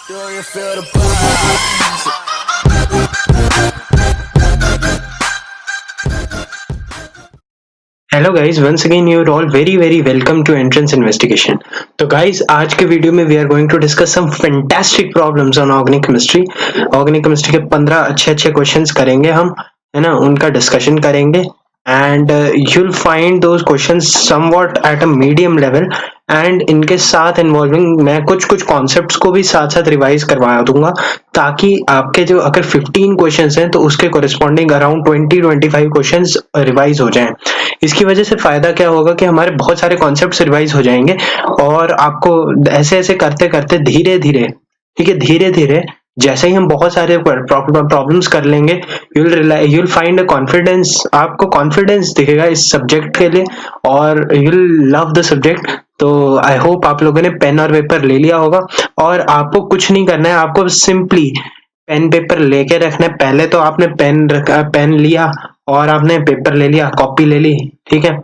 Do you feel the vibes? Hello guys, once again you are all very very welcome to entrance investigation. तो guys, आज के video में we are going to discuss some fantastic problems on organic chemistry. Organic chemistry के 15 अच्छे questions करेंगे हम, है ना, उनका डिस्कशन करेंगे and you'll find those questions somewhat at a medium level and इनके साथ इन्वॉल्विंग मैं कुछ कॉन्सेप्ट्स को भी साथ साथ रिवाइज करवा दूंगा, ताकि आपके जो अगर 15 क्वेश्चंस हैं तो उसके कोरिस्पॉन्डिंग अराउंड 20-25 क्वेश्चंस रिवाइज हो जाएं। इसकी वजह से फायदा क्या होगा कि हमारे बहुत सारे कॉन्सेप्ट्स रिवाइज हो जाएंगे और आपको ऐसे ऐसे करते करते धीरे धीरे, ठीक है, धीरे धीरे जैसे ही हम बहुत सारे प्रॉब्लम्स कर लेंगे, you'll find a confidence, आपको कॉन्फिडेंस दिखेगा इस सब्जेक्ट के लिए और you'll love the subject। तो आई होप आप लोगों ने पेन और पेपर ले लिया होगा और आपको कुछ नहीं करना है, आपको सिंपली पेन पेपर लेके रखना है। पहले तो आपने पेन लिया और आपने पेपर ले लिया, कॉपी ले ली, ठीक है,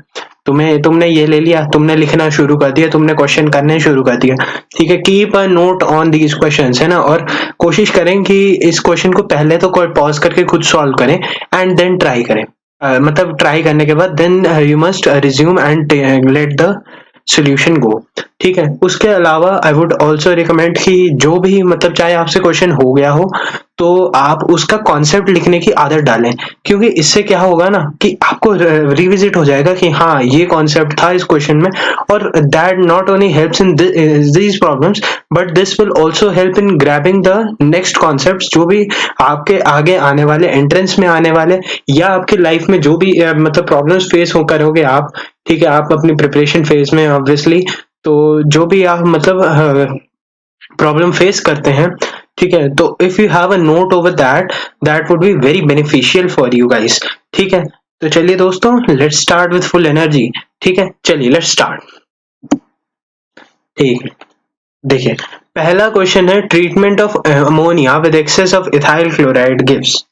तुमने ये ले लिया, तुमने लिखना शुरू कर दिया, तुमने क्वेश्चन करने शुरू कर दिया, ठीक है। Keep a note on these questions, है ना, और कोशिश करें कि इस क्वेश्चन को पहले तो पॉज करके खुद सॉल्व करें एंड देन ट्राई करें। मतलब ट्राई करने के बाद then you must resume and let the solution go, ठीक है। उसके अलावा आई वुड ऑल्सो रिकमेंड कि जो भी, मतलब चाहे आपसे क्वेश्चन हो गया हो तो आप उसका कॉन्सेप्ट लिखने की आदत डालें, क्योंकि इससे क्या होगा ना कि आपको रिविजिट हो जाएगा कि हाँ ये कॉन्सेप्ट था इस क्वेश्चन में, और that not only helps in these problems but this will also help in grabbing the next concepts जो भी आपके आगे आने वाले, एंट्रेंस में आने वाले, या आपकी लाइफ में जो भी मतलब प्रॉब्लम्स फेस हो करोगे आप, ठीक है, आप अपनी प्रिपरेशन फेज में ऑब्वियसली, तो जो भी आप मतलब प्रॉब्लम फेस करते हैं, ठीक है, तो if you have a note over that would be very beneficial for you guys, ठीक है। तो चलिए दोस्तों, let's start with full energy, ठीक है, चलिए लेट्स स्टार्ट। ठीक है, देखिए, पहला क्वेश्चन है treatment of ammonia with excess of ethyl chloride gives,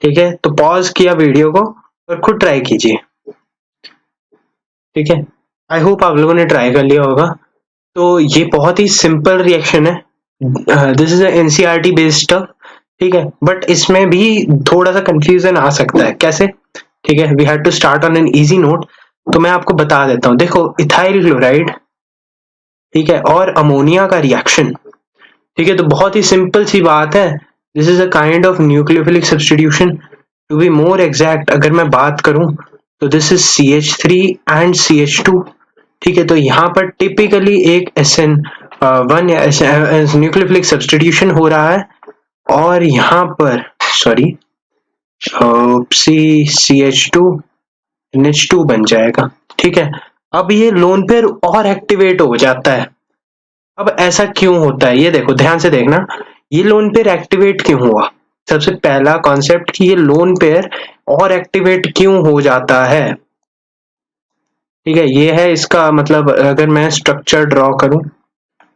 ठीक है। तो पॉज किया वीडियो को और खुद ट्राई कीजिए, ठीक है। आई होप आप लोगों ने ट्राई कर लिया होगा। तो ये बहुत ही सिंपल रिएक्शन है, this is NCERT based stuff, ठीक है, बट इसमें भी थोड़ा सा कंफ्यूजन आ सकता है। कैसे? ठीक है, we had to start on an easy note. तो मैं आपको बता देता हूँ, देखो, इथाइल क्लोराइड, ठीक है, और अमोनिया का रिएक्शन, ठीक है, तो बहुत ही सिंपल सी बात है। This is a kind of nucleophilic substitution, to be more exact अगर मैं बात करूं तो this is CH3 and CH2, ठीक है। तो यहाँ पर टिपिकली एक SN1 या न्यूक्लियोफिलिक सब्स्टिट्यूशन हो रहा है और यहाँ पर सॉरी CH2 NH2 बन जाएगा, ठीक है। अब ये लोन पेयर और एक्टिवेट हो जाता है। अब ऐसा क्यों होता है, ये देखो, ध्यान से देखना, ये लोन पेयर एक्टिवेट क्यों हुआ। सबसे पहला कॉन्सेप्ट कि ये लोन पेयर और एक्टिवेट क्यों हो जाता है, ठीक है, ये है इसका मतलब। अगर मैं स्ट्रक्चर ड्रॉ करूं,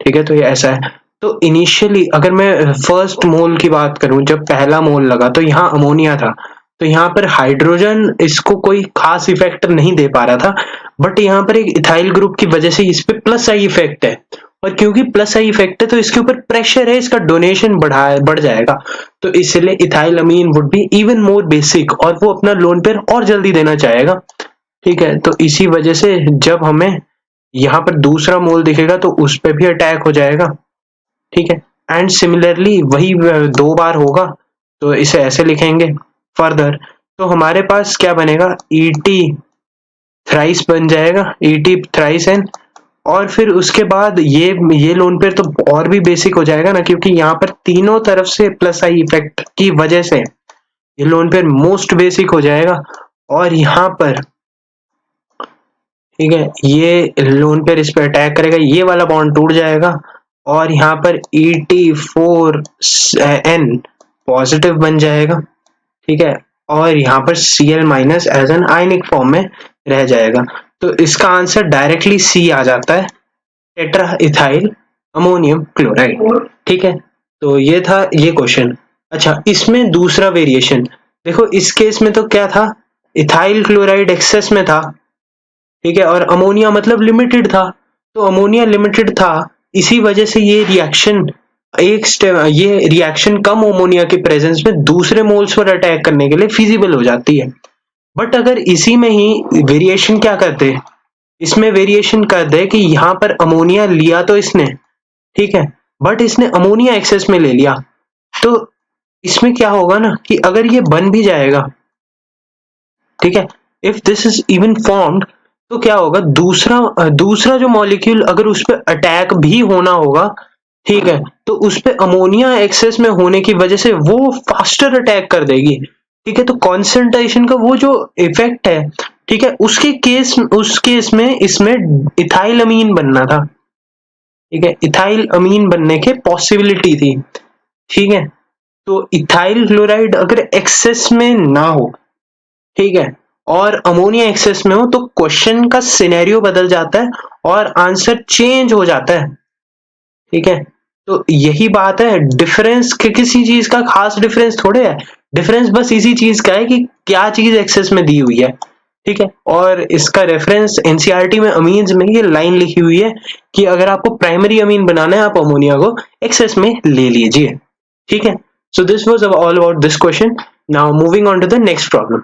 ठीक है, तो ये ऐसा है। तो इनिशियली अगर मैं फर्स्ट मोल की बात करूं, जब पहला मोल लगा तो यहाँ अमोनिया था, तो यहाँ पर हाइड्रोजन इसको कोई खास इफेक्ट नहीं दे पा रहा था, बट यहाँ पर एक इथाइल ग्रुप की वजह से इस पे प्लस आई इफेक्ट है, और क्योंकि प्लस आई इफेक्ट है तो इसके ऊपर प्रेशर है, इसका डोनेशन बढ़ जाएगा, तो इसलिए ethyl amine would be even more basic और वो अपना लोन पेयर और जल्दी देना चाहेगा, ठीक है। तो इसी वजह से जब हमें यहाँ पर दूसरा मोल दिखेगा तो उस पर भी अटैक हो जाएगा, ठीक है। एंड सिमिलरली वही दो बार होगा, तो इसे ऐसे लिखेंगे फर्दर। तो हमारे पास क्या बनेगा, ET थ्राइस बन जाएगा, ET थ्राइस एन, और फिर उसके बाद ये लोन पेयर तो और भी बेसिक हो जाएगा ना, क्योंकि यहाँ पर तीनों तरफ से प्लस आई इफेक्ट की वजह से ये लोन पेयर मोस्ट बेसिक हो जाएगा। और यहाँ पर, ठीक है, ये लोन पेयर इस पर अटैक करेगा, ये वाला बॉन्ड टूट जाएगा और यहाँ पर ET4N पॉजिटिव बन जाएगा, ठीक है, और यहाँ पर Cl minus as an ionic form में रह जाएगा। तो इसका आंसर डायरेक्टली C आ जाता है, टेट्रा इथाइल अमोनियम क्लोराइड, ठीक है। तो ये था ये क्वेश्चन। अच्छा, इसमें दूसरा वेरिएशन देखो, इस केस में तो क्या था, इथाइल क्लोराइड एक्सेस में था, ठीक है, और अमोनिया मतलब लिमिटेड था, तो अमोनिया लिमिटेड था, इसी वजह से ये रिएक्शन एक स्टेप ये रिएक्शन कम अमोनिया के प्रेजेंस में दूसरे मोल्स पर अटैक करने के लिए फिजिबल हो जाती है। बट अगर इसी में ही वेरिएशन क्या करते हैं, इसमें वेरिएशन कर दे कि यहाँ पर अमोनिया लिया तो इसने, ठीक है, बट इसने अमोनिया एक्सेस में ले लिया, तो इसमें क्या होगा ना कि अगर ये बन भी जाएगा, ठीक है, if this is even formed, तो क्या होगा, दूसरा जो मॉलिक्यूल अगर उस पर अटैक भी होना होगा, ठीक है, तो उस पे अमोनिया एक्सेस में होने की वजह से वो फास्टर अटैक कर देगी, ठीक है। तो कॉन्सेंट्रेशन का वो जो इफेक्ट है, ठीक है, उस केस में इसमें इथाइल अमीन बनना था, ठीक है, इथाइल अमीन बनने के पॉसिबिलिटी थी, ठीक है। तो इथाइल क्लोराइड अगर एक्सेस में ना हो, ठीक है, और अमोनिया एक्सेस में हो, तो क्वेश्चन का सिनेरियो बदल जाता है और आंसर चेंज हो जाता है, ठीक है। तो यही बात है, डिफरेंस किसी चीज का खास डिफरेंस थोड़े है, डिफरेंस बस इसी चीज का है कि क्या चीज एक्सेस में दी हुई है, ठीक है। और इसका रेफरेंस एनसीईआरटी में अमीन्स में ये लाइन लिखी हुई है कि अगर आपको प्राइमरी अमीन बनाना है, आप अमोनिया को एक्सेस में ले लीजिए, ठीक है। So this was all about this question. Now moving on to the next problem.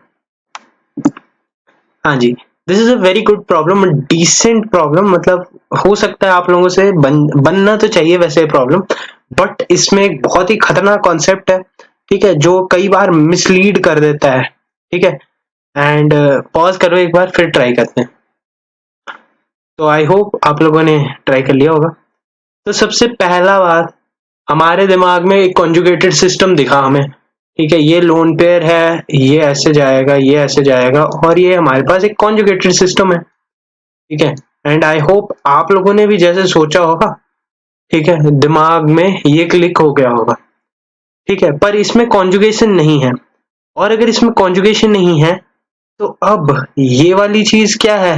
हाँ जी, this is a very good problem, decent problem, मतलब हो सकता है आप लोगों से बनना तो चाहिए वैसे प्रॉब्लम, बट इसमें एक बहुत ही खतरनाक कॉन्सेप्ट है, ठीक है, जो कई बार मिसलीड कर देता है, ठीक है। एंड पॉज करो एक बार, फिर ट्राई करते हैं। तो आई होप आप लोगों ने ट्राई कर लिया होगा। तो सबसे पहला बात, हमारे दिमाग में एक कॉन्जुगेटेड सिस्टम दिखा हमें, ठीक है, ये लोन पेयर है, ये ऐसे जाएगा, ये ऐसे जाएगा, और ये हमारे पास एक कॉन्जुगेटेड सिस्टम है, ठीक है। एंड आई होप आप लोगों ने भी जैसे सोचा होगा, ठीक है, दिमाग में ये क्लिक हो गया होगा, ठीक है। पर इसमें कॉन्जुगेशन नहीं है, और अगर इसमें कॉन्जुगेशन नहीं है, तो अब ये वाली चीज क्या है,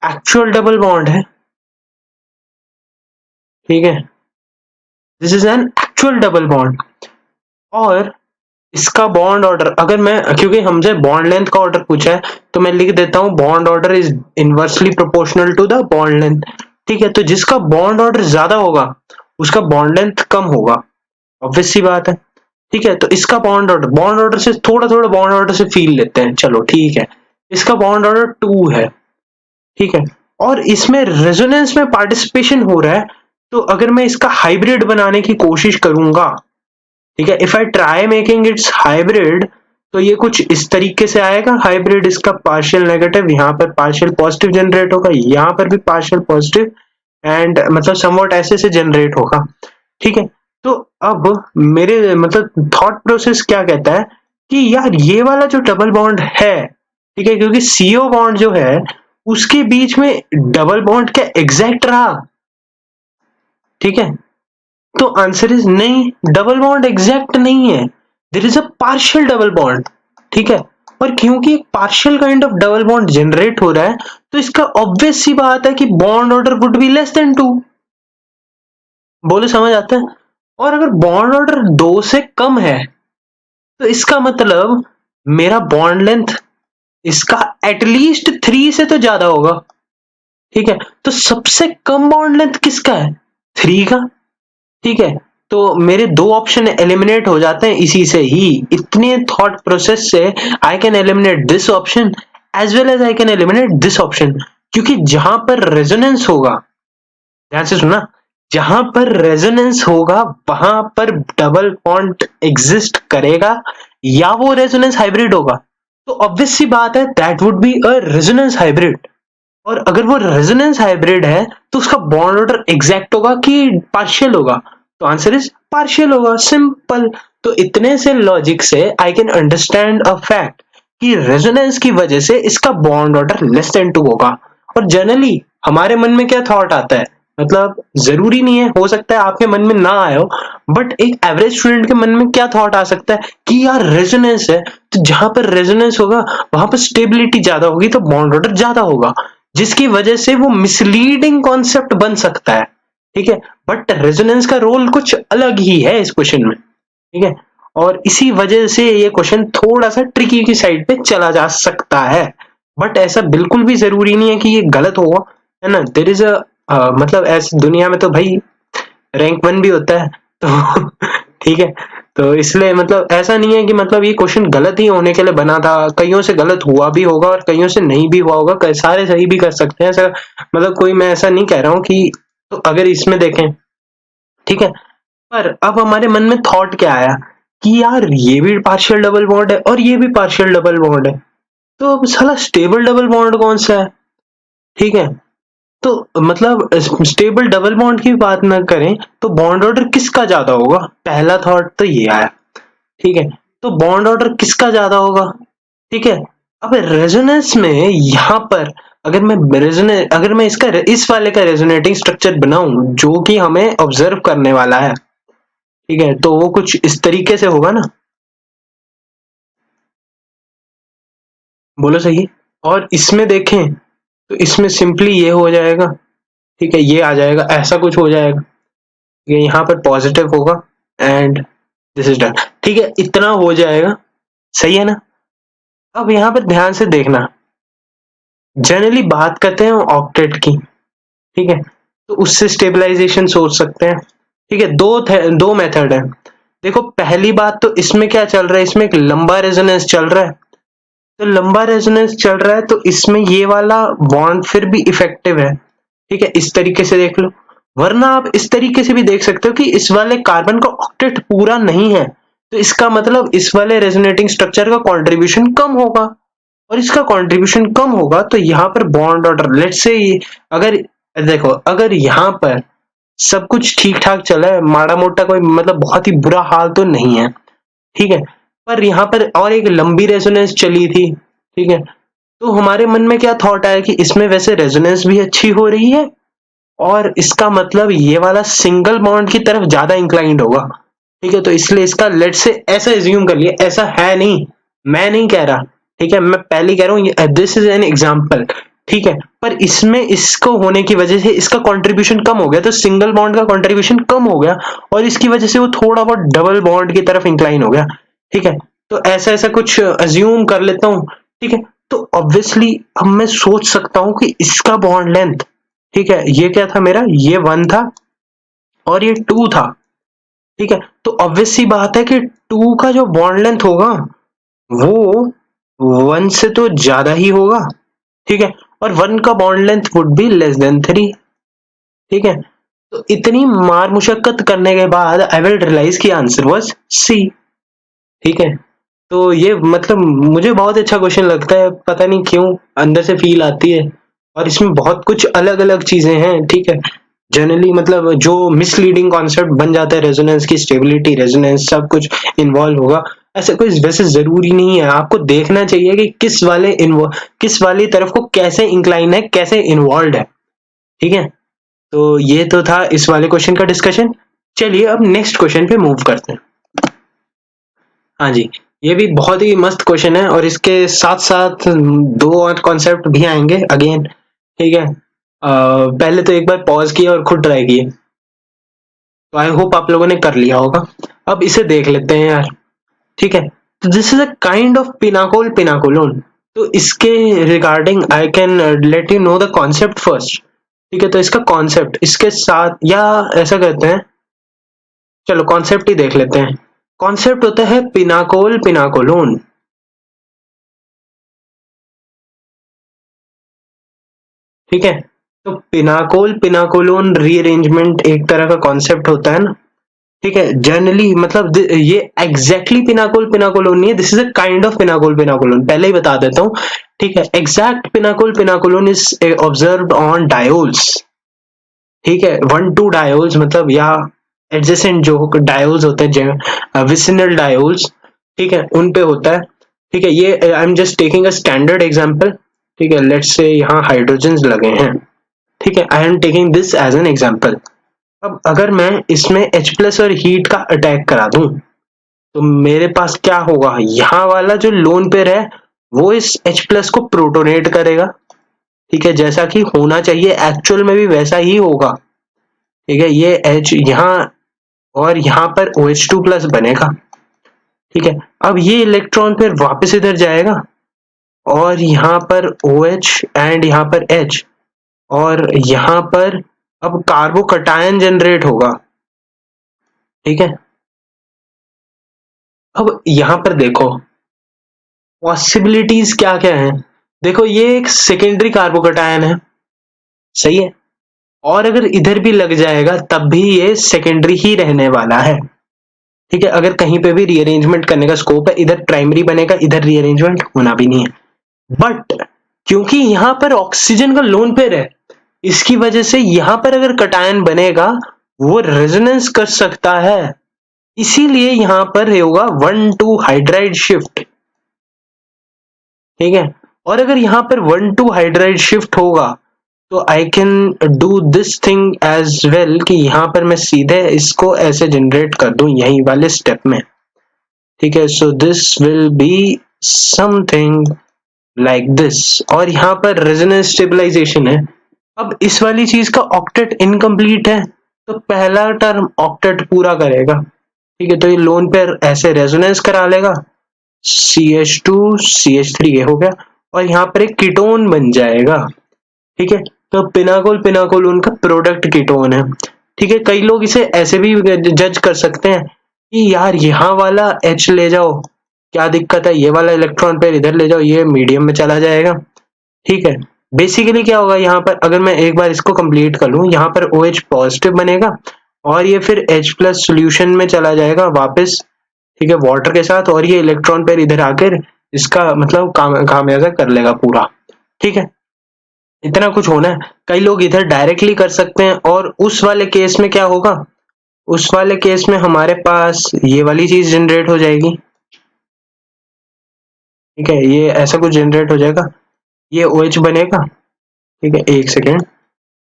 एक्चुअल डबल बॉन्ड है, ठीक है, this is an actual double bond. और इसका बॉन्ड ऑर्डर, अगर मैं, क्योंकि हमसे बॉन्ड लेंथ का ऑर्डर पूछा है, तो मैं लिख देता हूं bond order is inversely proportional to the bond length, ठीक है। तो जिसका बॉन्ड ऑर्डर ज्यादा होगा उसका बॉन्ड लेंथ कम होगा, ऑब्वियस सी बात है, ठीक है। तो इसका बॉन्ड ऑर्डर से थोड़ा थोड़ा बॉन्ड ऑर्डर से फील लेते हैं, चलो ठीक है। इसका बॉन्ड ऑर्डर 2 है, ठीक है, और इसमें रेजोनेंस में पार्टिसिपेशन हो रहा है, तो अगर मैं इसका हाइब्रिड बनाने की कोशिश करूंगा, ठीक है, if I try making it's hybrid, तो ये कुछ इस तरीके से आएगा हाइब्रिड, इसका पार्शियल नेगेटिव, यहाँ पर पार्शियल पॉजिटिव जनरेट होगा, यहाँ पर भी पार्शियल पॉजिटिव, एंड मतलब समवॉट ऐसे से जनरेट होगा, ठीक है। तो अब मेरे मतलब थॉट प्रोसेस क्या कहता है कि यार ये वाला जो डबल बॉन्ड है, ठीक है, क्योंकि सीओ बॉन्ड जो है उसके बीच में डबल बॉन्ड क्या एग्जैक्ट रहा, ठीक है। तो आंसर इज नहीं, डबल बॉन्ड एग्जैक्ट नहीं है, there is a partial double bond, ठीक है। और क्योंकि एक partial kind of double bond generate हो रहा है, तो इसका ऑब्वियस सी बात है कि bond order would be less than 2, बोलो समझ आता है। और अगर बॉन्ड ऑर्डर 2 से कम है, तो इसका मतलब मेरा बॉन्ड लेंथ इसका एटलीस्ट 3 से तो ज्यादा होगा, ठीक है। तो सबसे कम बॉन्ड लेंथ किसका है, 3 का, ठीक है। तो मेरे 2 ऑप्शन एलिमिनेट हो जाते हैं इसी से ही, इतने थॉट प्रोसेस से I can eliminate this option as well as I can eliminate this option, क्योंकि जहां पर रेजोनेंस होगा, ध्यान से सुनना, जहां पर रेजोनेंस होगा वहां पर डबल बॉन्ड एग्जिस्ट करेगा, या वो रेजोनेंस हाइब्रिड होगा, तो ऑब्वियस सी बात है that would be a resonance hybrid. और अगर वो रेजोनेंस हाइब्रिड है, तो उसका बॉन्ड ऑर्डर एग्जैक्ट होगा कि पार्शियल होगा, तो आंसर इज पार्शियल होगा, सिंपल। तो इतने से लॉजिक से I can understand a fact कि रेजोनेंस की वजह से इसका बॉन्ड ऑर्डर लेस देन 2 होगा। और जनरली हमारे मन में क्या थॉट आता है, मतलब जरूरी नहीं है, हो सकता है आपके मन में ना आए हो, बट एक एवरेज स्टूडेंट के मन में क्या थॉट आ सकता है कि यार रेजोनेंस है, तो जहां पर रेजोनेंस होगा वहां पर स्टेबिलिटी ज्यादा होगी, तो बॉन्ड ऑर्डर ज्यादा होगा, जिसकी वजह से वो मिसलीडिंग कॉन्सेप्ट बन सकता है, ठीक है। बट रेजोनेंस का रोल कुछ अलग ही है इस क्वेश्चन में, ठीक है। और इसी वजह से ये क्वेश्चन थोड़ा सा ट्रिकी की साइड पे चला जा सकता है, बट ऐसा बिल्कुल भी जरूरी नहीं है कि ये गलत होगा, है ना। देयर इज अ मतलब ऐसे दुनिया में तो भाई रैंक 1 भी होता है, तो ठीक है, तो इसलिए मतलब ऐसा नहीं है कि मतलब ये क्वेश्चन गलत ही होने के लिए बना था, कईयों से गलत हुआ भी होगा और कईयों से नहीं भी हुआ होगा, सारे सही भी कर सकते हैं ऐसा, मतलब कोई मैं ऐसा नहीं कह रहा हूँ कि, तो अगर इसमें देखें, ठीक है, पर अब हमारे मन में थॉट क्या आया कि यार ये भी पार्शियल डबल बॉन्ड है और ये भी पार्शियल डबल बॉन्ड है, तो अब साला स्टेबल डबल बॉन्ड कौन सा है? ठीक है, तो मतलब स्टेबल डबल बॉन्ड की बात ना करें तो बॉन्ड ऑर्डर किसका ज्यादा होगा, पहला थॉट तो ये आया। ठीक है, तो बॉन्ड ऑर्डर किसका ज्यादा होगा? ठीक है, अब रेजोनेंस में यहाँ पर अगर मैं इसका इस वाले का रेजोनेटिंग स्ट्रक्चर बनाऊं जो कि हमें ऑब्जर्व करने वाला है, ठीक है, तो वो कुछ इस तरीके से होगा ना, बोलो सही। और इसमें देखें तो इसमें सिंपली ये हो जाएगा, ठीक है, ये आ जाएगा, ऐसा कुछ हो जाएगा, ये यहाँ पर पॉजिटिव होगा एंड दिस इज डन। ठीक है, इतना हो जाएगा, सही है ना? अब यहाँ पर ध्यान से देखना, जनरली बात करते हैं ऑक्टेट की, ठीक है, तो उससे स्टेबलाइजेशन सोच सकते हैं। ठीक है, दो मेथड है। देखो पहली बात तो इसमें क्या चल रहा है, इसमें एक लंबा रेजोनेंस चल रहा है, तो लंबा रेजोनेंस चल रहा है तो इसमें ये वाला बॉन्ड फिर भी इफेक्टिव है। ठीक है, इस तरीके से देख लो, वरना आप इस तरीके से भी देख सकते हो कि इस वाले कार्बन का ऑक्टेट पूरा नहीं है, तो इसका मतलब इस वाले रेजोनेटिंग स्ट्रक्चर का कंट्रीब्यूशन कम होगा, और इसका कंट्रीब्यूशन कम होगा तो यहाँ पर बॉन्ड ऑर्डर लेट्स से, अगर देखो अगर यहाँ पर सब कुछ ठीक ठाक चला है, माड़ा मोटा कोई मतलब बहुत ही बुरा हाल तो नहीं है, ठीक है, पर यहाँ पर और एक लंबी रेजोनेंस चली थी, ठीक है, तो हमारे मन में क्या थॉट आया कि इसमें वैसे रेजोनेंस भी अच्छी हो रही है और इसका मतलब ये वाला सिंगल बॉन्ड की तरफ ज्यादा इंक्लाइंड होगा। ठीक है, तो इसलिए इसका लेट से ऐसा एज्यूम कर लिया, ऐसा है नहीं, मैं नहीं कह रहा, ठीक है, मैं पहले कह रहा हूँ दिस इज एन एग्जाम्पल। ठीक है, पर इसमें इसको होने की वजह से इसका कंट्रीब्यूशन कम हो गया, तो सिंगल बॉन्ड का कंट्रीब्यूशन कम हो गया और इसकी वजह से वो थोड़ा बहुत डबल बॉन्ड की तरफ इंक्लाइन हो गया। ठीक है, तो ऐसा ऐसा कुछ अज्यूम कर लेता हूँ। ठीक है, तो ऑब्वियसली अब मैं सोच सकता हूँ कि इसका बॉन्ड लेंथ, ठीक है, ये क्या था मेरा, ये 1 था और ये 2 था। ठीक है, तो ऑब्वियस सी बात है कि 2 का जो बॉन्ड लेंथ होगा वो 1 से तो ज्यादा ही होगा। ठीक है, और 1 का bond length would be less than 3। ठीक है, तो इतनी मार मुशक्कत करने के बाद आई विल रियलाइज की आंसर वाज सी। ठीक है, तो ये मतलब मुझे बहुत अच्छा क्वेश्चन लगता है, पता नहीं क्यों अंदर से फील आती है, और इसमें बहुत कुछ अलग अलग चीजें हैं। ठीक है, जनरली मतलब जो मिसलीडिंग कॉन्सेप्ट बन जाता है, रेजोनेंस की स्टेबिलिटी, रेजोनेंस सब कुछ इन्वॉल्व होगा, ऐसा कोई वैसे जरूरी नहीं है। आपको देखना चाहिए कि किस वाली तरफ को कैसे इंक्लाइन है, कैसे इन्वॉल्व है। ठीक है, तो ये तो था इस वाले क्वेश्चन का डिस्कशन। चलिए अब नेक्स्ट क्वेश्चन पे मूव करते हैं। हाँ जी, ये भी बहुत ही मस्त क्वेश्चन है और इसके साथ साथ दो और कॉन्सेप्ट भी आएंगे अगेन। ठीक है, पहले तो एक बार पॉज किया और खुद ट्राई किए, तो आई होप आप लोगों ने कर लिया होगा। अब इसे देख लेते हैं यार। ठीक है, तो this is a kind of pinacol pinacolone, तो इसके regarding I can let you know the concept first. ठीक है, तो इसका कॉन्सेप्ट इसके साथ, या ऐसा करते हैं, चलो कॉन्सेप्ट ही देख लेते हैं। कॉन्सेप्ट होता है पिनाकोल पिनाकोलोन। ठीक है, तो पिनाकोल पिनाकोलोन रीअरेंजमेंट एक तरह का कॉन्सेप्ट होता है ना। ठीक है, जनरली मतलब ये एग्जैक्टली पिनाकोल पिनाकोलोन नहीं है, this is a kind of pinacol pinacolone, पहले ही बता देता हूँ। ठीक है, exact pinacol pinacolone is observed on diols. ठीक है, 1-2 डायोल्स मतलब, या एडजेसेंट जो डायोल्स होते हैं, विसिनल डायोल्स, ठीक है, उन पे होता है। ठीक है, ये I am just taking a standard example. ठीक है, लेट्स से यहाँ हाइड्रोजन लगे हैं। ठीक है, I am taking this as an example. अब अगर मैं इसमें H प्लस और हीट का अटैक करा दूं, तो मेरे पास क्या होगा, यहाँ वाला जो लोन पेयर है वो इस H प्लस को प्रोटोनेट करेगा। ठीक है, जैसा कि होना चाहिए, एक्चुअल में भी वैसा ही होगा। ठीक है, ये H यहाँ और यहाँ पर OH2 प्लस बनेगा। ठीक है, अब ये इलेक्ट्रॉन फिर वापस इधर जाएगा और यहाँ पर OH एंड यहाँ पर H, और यहाँ पर अब कार्बोकटायन जनरेट होगा। ठीक है। अब यहां पर देखो पॉसिबिलिटीज क्या क्या है। देखो ये एक सेकेंडरी कार्बोकैटायन है, सही है, और अगर इधर भी लग जाएगा तब भी ये सेकेंडरी ही रहने वाला है। ठीक है, अगर कहीं पे भी रीअरेंजमेंट करने का स्कोप है, इधर प्राइमरी बनेगा, इधर रीअरेंजमेंट होना भी नहीं है। बट क्योंकि यहां पर ऑक्सीजन का लोन पेयर है, इसकी वजह से यहां पर अगर कटायन बनेगा वो रेजोनेंस कर सकता है, इसीलिए यहां पर होगा 1,2 हाइड्राइड शिफ्ट। ठीक है, और अगर यहां पर 1,2 हाइड्राइड शिफ्ट होगा तो I can do this thing as well कि यहां पर मैं सीधे इसको ऐसे जनरेट कर दूं यही वाले स्टेप में। ठीक है, so this will be something like this, और यहां पर रेजोनेंस स्टेबलाइजेशन है। अब इस वाली चीज का ऑक्टेट इनकम्प्लीट है, तो पहला टर्म ऑक्टेट पूरा करेगा। ठीक है, तो ये लोन पेयर ऐसे रेजोनेंस करा लेगा, CH2 CH3 ये हो गया, और यहाँ पर एक कीटोन बन जाएगा। ठीक है, तो पिनाकोल पिनाकोल उनका प्रोडक्ट कीटोन है। ठीक है, कई लोग इसे ऐसे भी जज कर सकते हैं कि यार यहाँ वाला H ले जाओ, क्या दिक्कत है, ये वाला इलेक्ट्रॉन पेयर इधर ले जाओ, ये मीडियम में चला जाएगा। ठीक है, बेसिकली क्या होगा यहाँ पर, अगर मैं एक बार इसको कंप्लीट कर लूं, यहाँ पर OH पॉजिटिव बनेगा और ये फिर H प्लस सोल्यूशन में चला जाएगा वापस। ठीक है, वाटर के साथ, और ये इलेक्ट्रॉन पेयर इधर आकर इसका मतलब खामियाजा कर लेगा पूरा। ठीक है, इतना कुछ होना है। कई लोग इधर डायरेक्टली कर सकते हैं, और उस वाले केस में क्या होगा, उस वाले केस में हमारे पास ये वाली चीज जनरेट हो जाएगी। ठीक है, ये ऐसा कुछ जनरेट हो जाएगा, ये OH बनेगा। ठीक है, एक सेकेंड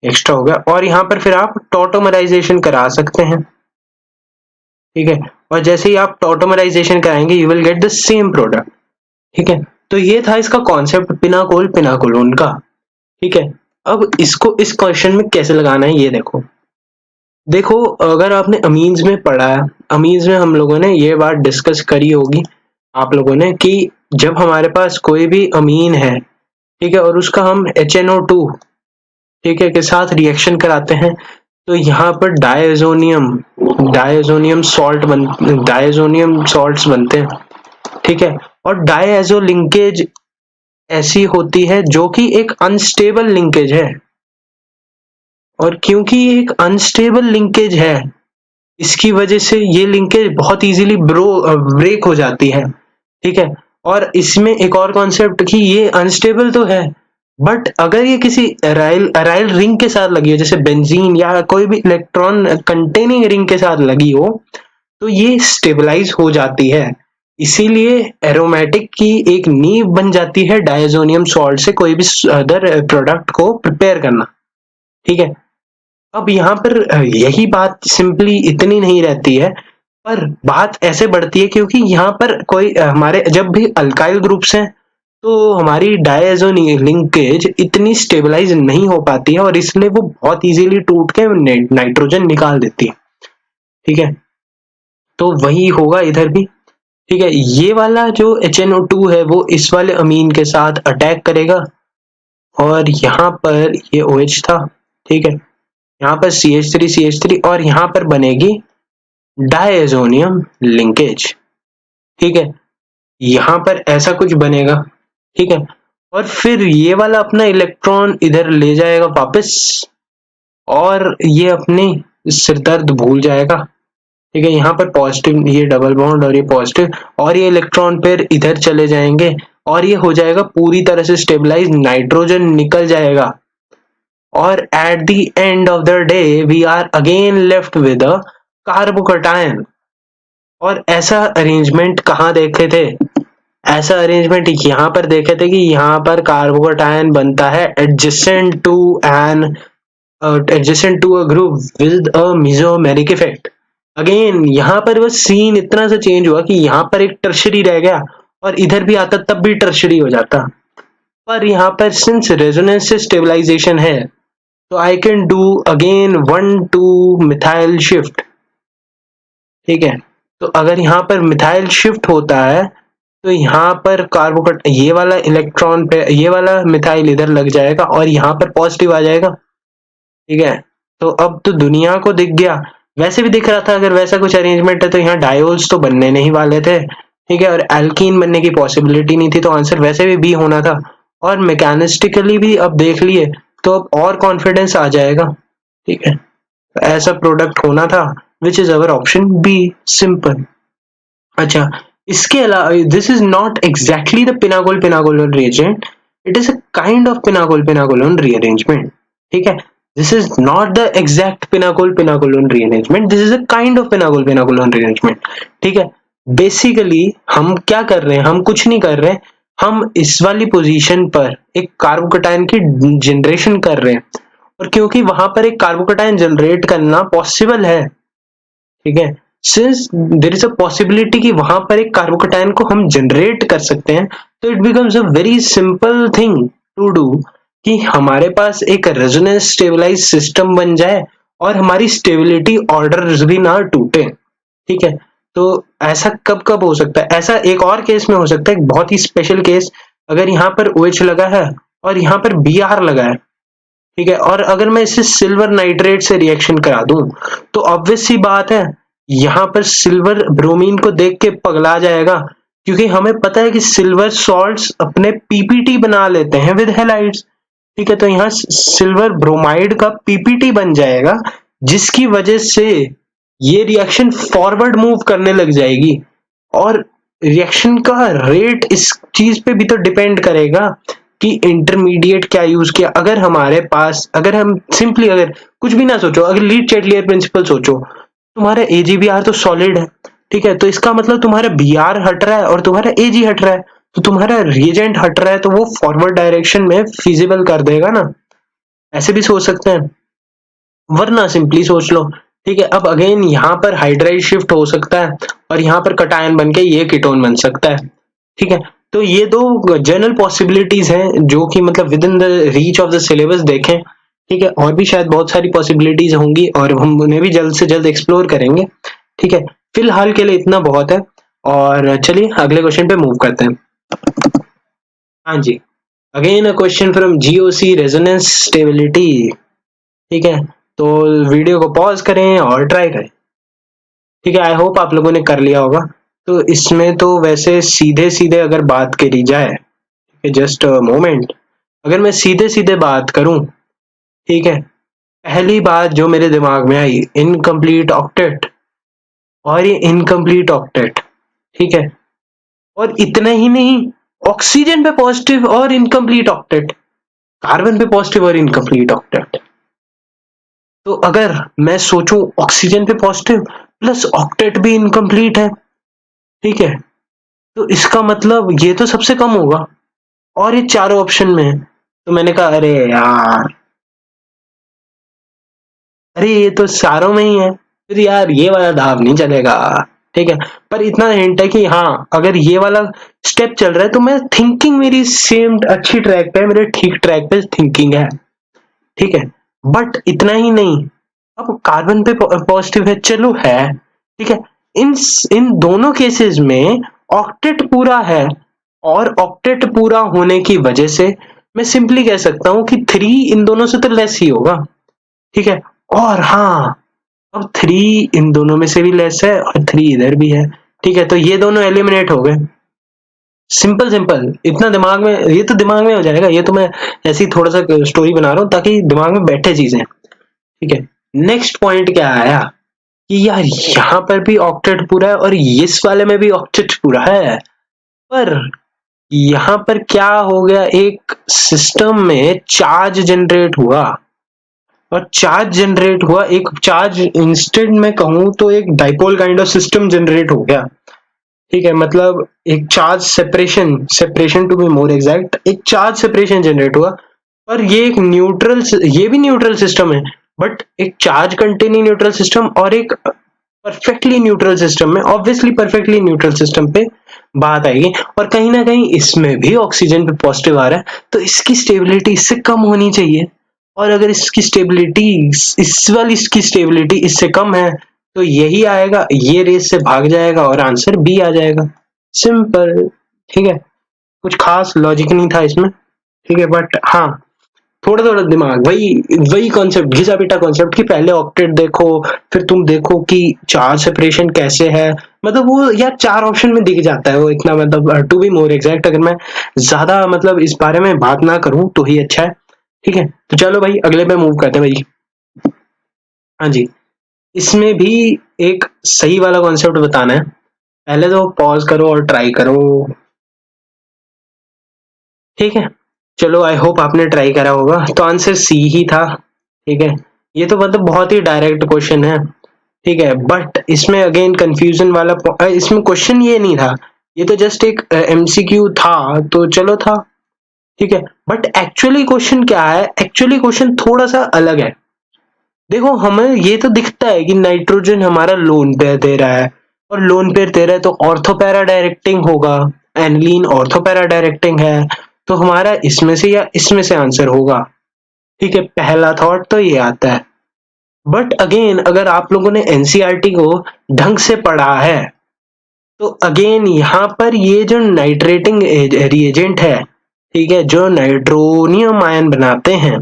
एक्स्ट्रा हो गया, और यहाँ पर फिर आप टॉटोमराइजेशन करा सकते हैं। ठीक है, और जैसे ही आप टॉटोमराइजेशन कराएंगे you will get the same product. ठीक है, तो ये था इसका कॉन्सेप्ट पिनाकोल पिनाकोलोन का। ठीक है, अब इसको इस क्वेश्चन में कैसे लगाना है ये देखो। देखो अगर आपने अमीन्स में पढ़ा है, अमीन्स में हम लोगों ने ये बात डिस्कस करी होगी आप लोगों ने कि जब हमारे पास कोई भी अमीन है, ठीक है, और उसका हम HNO2 ठीक है के साथ रिएक्शन कराते हैं, तो यहाँ पर डायजोनियम सॉल्ट्स बनते हैं। ठीक है, और डायएजो लिंकेज ऐसी होती है जो कि एक अनस्टेबल लिंकेज है, और क्योंकि ये एक अनस्टेबल लिंकेज है इसकी वजह से ये लिंकेज बहुत इजीली ब्रेक हो जाती है। ठीक है, और इसमें एक और कॉन्सेप्ट कि ये अनस्टेबल तो है, बट अगर ये किसी अराइल रिंग के साथ लगी हो, जैसे बेंजीन या कोई भी इलेक्ट्रॉन कंटेनिंग रिंग के साथ लगी हो, तो ये स्टेबलाइज हो जाती है। इसीलिए एरोमेटिक की एक नींव बन जाती है डायजोनियम सॉल्ट से कोई भी अदर प्रोडक्ट को प्रिपेयर करना। ठीक है, अब यहाँ पर यही बात सिंपली इतनी नहीं रहती है, पर बात ऐसे बढ़ती है क्योंकि यहाँ पर कोई हमारे जब भी अल्काइल ग्रुप्स हैं तो हमारी डायजो लिंकेज इतनी स्टेबलाइज नहीं हो पाती है, और इसलिए वो बहुत इजीली टूट के नाइट्रोजन निकाल देती है। ठीक है, तो वही होगा इधर भी। ठीक है, ये वाला जो HNO2 है वो इस वाले अमीन के साथ अटैक करेगा, और यहाँ पर ये OH था। ठीक है, यहाँ पर CH3 और यहाँ पर बनेगी डायजोनियम लिंकेज। ठीक है, यहाँ पर ऐसा कुछ बनेगा। ठीक है, और फिर ये वाला अपना इलेक्ट्रॉन इधर ले जाएगा वापस, और ये अपने सिरदर्द भूल जाएगा। ठीक है, यहाँ पर पॉजिटिव, ये डबल बॉन्ड और ये पॉजिटिव, और ये इलेक्ट्रॉन पेयर इधर चले जाएंगे, और ये हो जाएगा पूरी तरह से स्टेबलाइज, नाइट्रोजन निकल जाएगा, और at the end of the day we are again left with a carbocation. और ऐसा अरेंजमेंट कहाँ देखे थे, ऐसा अरेंजमेंट यहाँ पर देखे थे कि यहाँ पर कार्बोकैटायन बनता है adjacent to a group with a mesomeric effect. Again यहाँ पर बस सीन इतना सा चेंज हुआ कि यहाँ पर एक टर्शरी रह गया, और इधर भी आता तब भी टर्शरी हो जाता, पर यहाँ पर सिंस रेजोनेंस से स्टेबलाइजेशन है तो I can do again 1,2 methyl shift. ठीक है, तो अगर यहाँ पर मिथाइल शिफ्ट होता है तो यहाँ पर कार्बोकट ये वाला इलेक्ट्रॉन पे ये वाला मिथाइल इधर लग जाएगा और यहाँ पर पॉजिटिव आ जाएगा। ठीक है, तो अब तो दुनिया को दिख गया वैसे भी दिख रहा था अगर वैसा कुछ अरेंजमेंट है तो यहाँ डायोल्स तो बनने नहीं वाले थे, ठीक है, और एल्कीन बनने की पॉसिबिलिटी नहीं थी, तो आंसर वैसे भी बी होना था। और मैकेनिस्टिकली भी अब देख लिए तो अब और कॉन्फिडेंस आ जाएगा, ठीक है, ऐसा प्रोडक्ट होना था, which is our option B, simple. अच्छा, इसके अलावा this is not exactly the pinacol pinacolone rearrangement, it is a kind of pinacol pinacolone rearrangement, ठीक है। This is not the exact pinacol pinacolone rearrangement, this is a kind of pinacol pinacolone rearrangement, ठीक है। Basically हम क्या कर रहे हैं, हम कुछ नहीं कर रहे, हम इस वाली पोजीशन पर एक कार्बोकटायन की जनरेशन कर रहे हैं, और क्योंकि वहां पर एक कार्बोकटायन जनरेट करना पॉसिबल है, ठीक है, since there is a possibility कि वहां पर एक कार्बोकटायन को हम जनरेट कर सकते हैं, तो it becomes a very simple thing to do कि हमारे पास एक रेजोनेंस स्टेबलाइज सिस्टम बन जाए और हमारी स्टेबिलिटी ऑर्डर भी ना टूटे, ठीक है। तो ऐसा कब कब हो सकता है, ऐसा एक और केस में हो सकता है, एक बहुत ही स्पेशल केस, अगर यहाँ पर OH लगा है और यहाँ पर Br लगा है, ठीक है, और अगर मैं इसे सिल्वर नाइट्रेट से रिएक्शन करा दूं तो ऑब्वियस सी बात है यहाँ पर सिल्वर ब्रोमीन को देख के पगला जाएगा, क्योंकि हमें पता है कि सिल्वर सॉल्ट्स अपने पीपीटी बना लेते हैं विद हैलाइड्स, ठीक है। तो यहाँ सिल्वर ब्रोमाइड का पीपीटी बन जाएगा, जिसकी वजह से ये रिएक्शन फॉरवर्ड मूव करने लग जाएगी, और रिएक्शन का रेट इस चीज पे भी तो डिपेंड करेगा कि इंटरमीडिएट क्या यूज किया। अगर हमारे पास, अगर हम सिंपली, अगर कुछ भी ना सोचो, अगर लीड चेटलियर प्रिंसिपल सोचो, तुम्हारा AgBr तो सॉलिड है, ठीक है, तो इसका मतलब तुम्हारा Br हट रहा है और तुम्हारा Ag हट रहा है, तो तुम्हारा रिएजेंट हट रहा है, तो वो फॉरवर्ड डायरेक्शन में फिजिबल कर देगा ना, ऐसे भी सोच सकते हैं, वरना सिंपली सोच लो, ठीक है। अब अगेन यहाँ पर हाइड्राइड शिफ्ट हो सकता है और यहाँ पर कटायन बन के ये कीटोन बन सकता है, ठीक है। तो ये दो जनरल पॉसिबिलिटीज हैं जो कि मतलब with in the reach of the syllabus देखें, ठीक है, और भी शायद बहुत सारी पॉसिबिलिटीज होंगी और हम उन्हें भी जल्द से जल्द एक्सप्लोर करेंगे, ठीक है। फिलहाल के लिए इतना बहुत है, और चलिए अगले क्वेश्चन पे मूव करते हैं। हाँ जी, again a question from GOC resonance stability, ठीक है, तो वीडियो को पॉज करें और ट्राई करें, ठीक है। आई होप आप लोगों ने कर लिया होगा। तो इसमें तो वैसे सीधे सीधे अगर बात करी जाए, जस्ट मोमेंट, अगर मैं सीधे सीधे बात करूं, ठीक है, पहली बात जो मेरे दिमाग में आई, इनकम्प्लीट ऑक्टेट, और ये इनकम्प्लीट ऑक्टेट, ठीक है, और इतना ही नहीं, ऑक्सीजन पे पॉजिटिव और इनकम्प्लीट ऑक्टेट, कार्बन पे पॉजिटिव और इनकम्प्लीट ऑक्टेट। तो अगर मैं सोचूं ऑक्सीजन पे पॉजिटिव प्लस ऑक्टेट भी इनकम्प्लीट है, ठीक है, तो इसका मतलब ये तो सबसे कम होगा, और ये चारों ऑप्शन में है। तो मैंने कहा अरे यार, अरे ये तो चारों में ही है, फिर यार ये वाला दाव नहीं चलेगा, ठीक है। पर इतना हिंट है कि हाँ, अगर ये वाला स्टेप चल रहा है तो मैं थिंकिंग मेरी सेम अच्छी ट्रैक पे है, मेरे ठीक ट्रैक पे थिंकिंग है, ठीक है। बट इतना ही नहीं, अब कार्बन पे पॉजिटिव है, चलो है, ठीक है, इन इन दोनों केसेस में ऑक्टेट पूरा है, और ऑक्टेट पूरा होने की वजह से मैं सिंपली कह सकता हूं कि 3 इन दोनों से तो लेस ही होगा, ठीक है। और हाँ, अब 3 इन दोनों में से भी लेस है और 3 इधर भी है, ठीक है, तो ये दोनों एलिमिनेट हो गए, सिंपल सिंपल, इतना दिमाग में, ये तो दिमाग में हो जाएगा, ये तो मैं ऐसी थोड़ा सा स्टोरी बना रहा हूँ ताकि दिमाग में बैठे चीजें, ठीक है। नेक्स्ट पॉइंट क्या आया कि यार यहाँ पर भी ऑक्टेट पूरा है और इस वाले में भी ऑक्टेट पूरा है, पर यहाँ पर क्या हो गया, एक सिस्टम में चार्ज जनरेट हुआ, और चार्ज जनरेट हुआ, एक चार्ज इंस्टेंट में कहूं तो एक dipole kind of system generate हो गया, ठीक है, मतलब एक charge separation, separation to be more exact, एक चार्ज सेपरेशन जनरेट हुआ। पर ये एक न्यूट्रल, ये भी न्यूट्रल सिस्टम है, बट एक चार्ज कंटेनिंग न्यूट्रल सिस्टम और एक परफेक्टली न्यूट्रल सिस्टम में, ऑब्वियसली परफेक्टली न्यूट्रल सिस्टम पे बात आएगी, और कहीं ना कहीं इसमें भी ऑक्सीजन पे पॉजिटिव आ रहा है, तो इसकी स्टेबिलिटी इससे कम होनी चाहिए, और अगर इसकी स्टेबिलिटी, इस वाली इसकी स्टेबिलिटी इससे कम है, तो यही आएगा, ये रेस से भाग जाएगा और आंसर बी आ जाएगा, सिंपल, ठीक है। कुछ खास लॉजिक नहीं था इसमें, ठीक है, बट हाँ, थोड़ा थोड़ा दिमाग, वही कॉन्सेप्ट, घिसा पिटा कॉन्सेप्ट कि पहले ऑक्टेट देखो, फिर तुम देखो कि चार सेपरेशन कैसे है, मतलब वो यार चार ऑप्शन में दिख जाता है वो इतना, मतलब टू बी मोर एग्जैक्ट, अगर मैं ज्यादा मतलब इस बारे में बात ना करूं तो ही अच्छा है। ठीक है, तो चलो भाई अगले पे मूव करते हैं भाई। हाँ जी, इसमें भी एक सही वाला कॉन्सेप्ट बताना है, पहले तो पॉज करो और ट्राई करो। ठीक है, चलो आई होप आपने ट्राई करा होगा, तो आंसर सी ही था। ठीक है, ये तो मतलब बहुत ही डायरेक्ट क्वेश्चन है। ठीक है, बट इसमें अगेन कंफ्यूजन वाला इसमें क्वेश्चन ये नहीं था, ये तो जस्ट एक एमसीक्यू था, तो चलो था। ठीक है, बट एक्चुअली क्वेश्चन क्या है, एक्चुअली क्वेश्चन थोड़ा सा अलग है। देखो हमें ये तो दिखता है कि नाइट्रोजन हमारा लोन पेयर दे रहा है, और लोन पेयर दे रहा है तो ऑर्थोपैरा डायरेक्टिंग होगा, एनिलीन ऑर्थोपैरा डायरेक्टिंग है, तो हमारा इसमें से या इसमें से आंसर होगा। ठीक है, पहला थॉट तो ये आता है। बट अगेन अगर आप लोगों ने एनसीईआरटी को ढंग से पढ़ा है, तो अगेन यहाँ पर ये जो नाइट्रेटिंग रिएजेंट है, ठीक है, जो नाइट्रोनियम आयन बनाते हैं,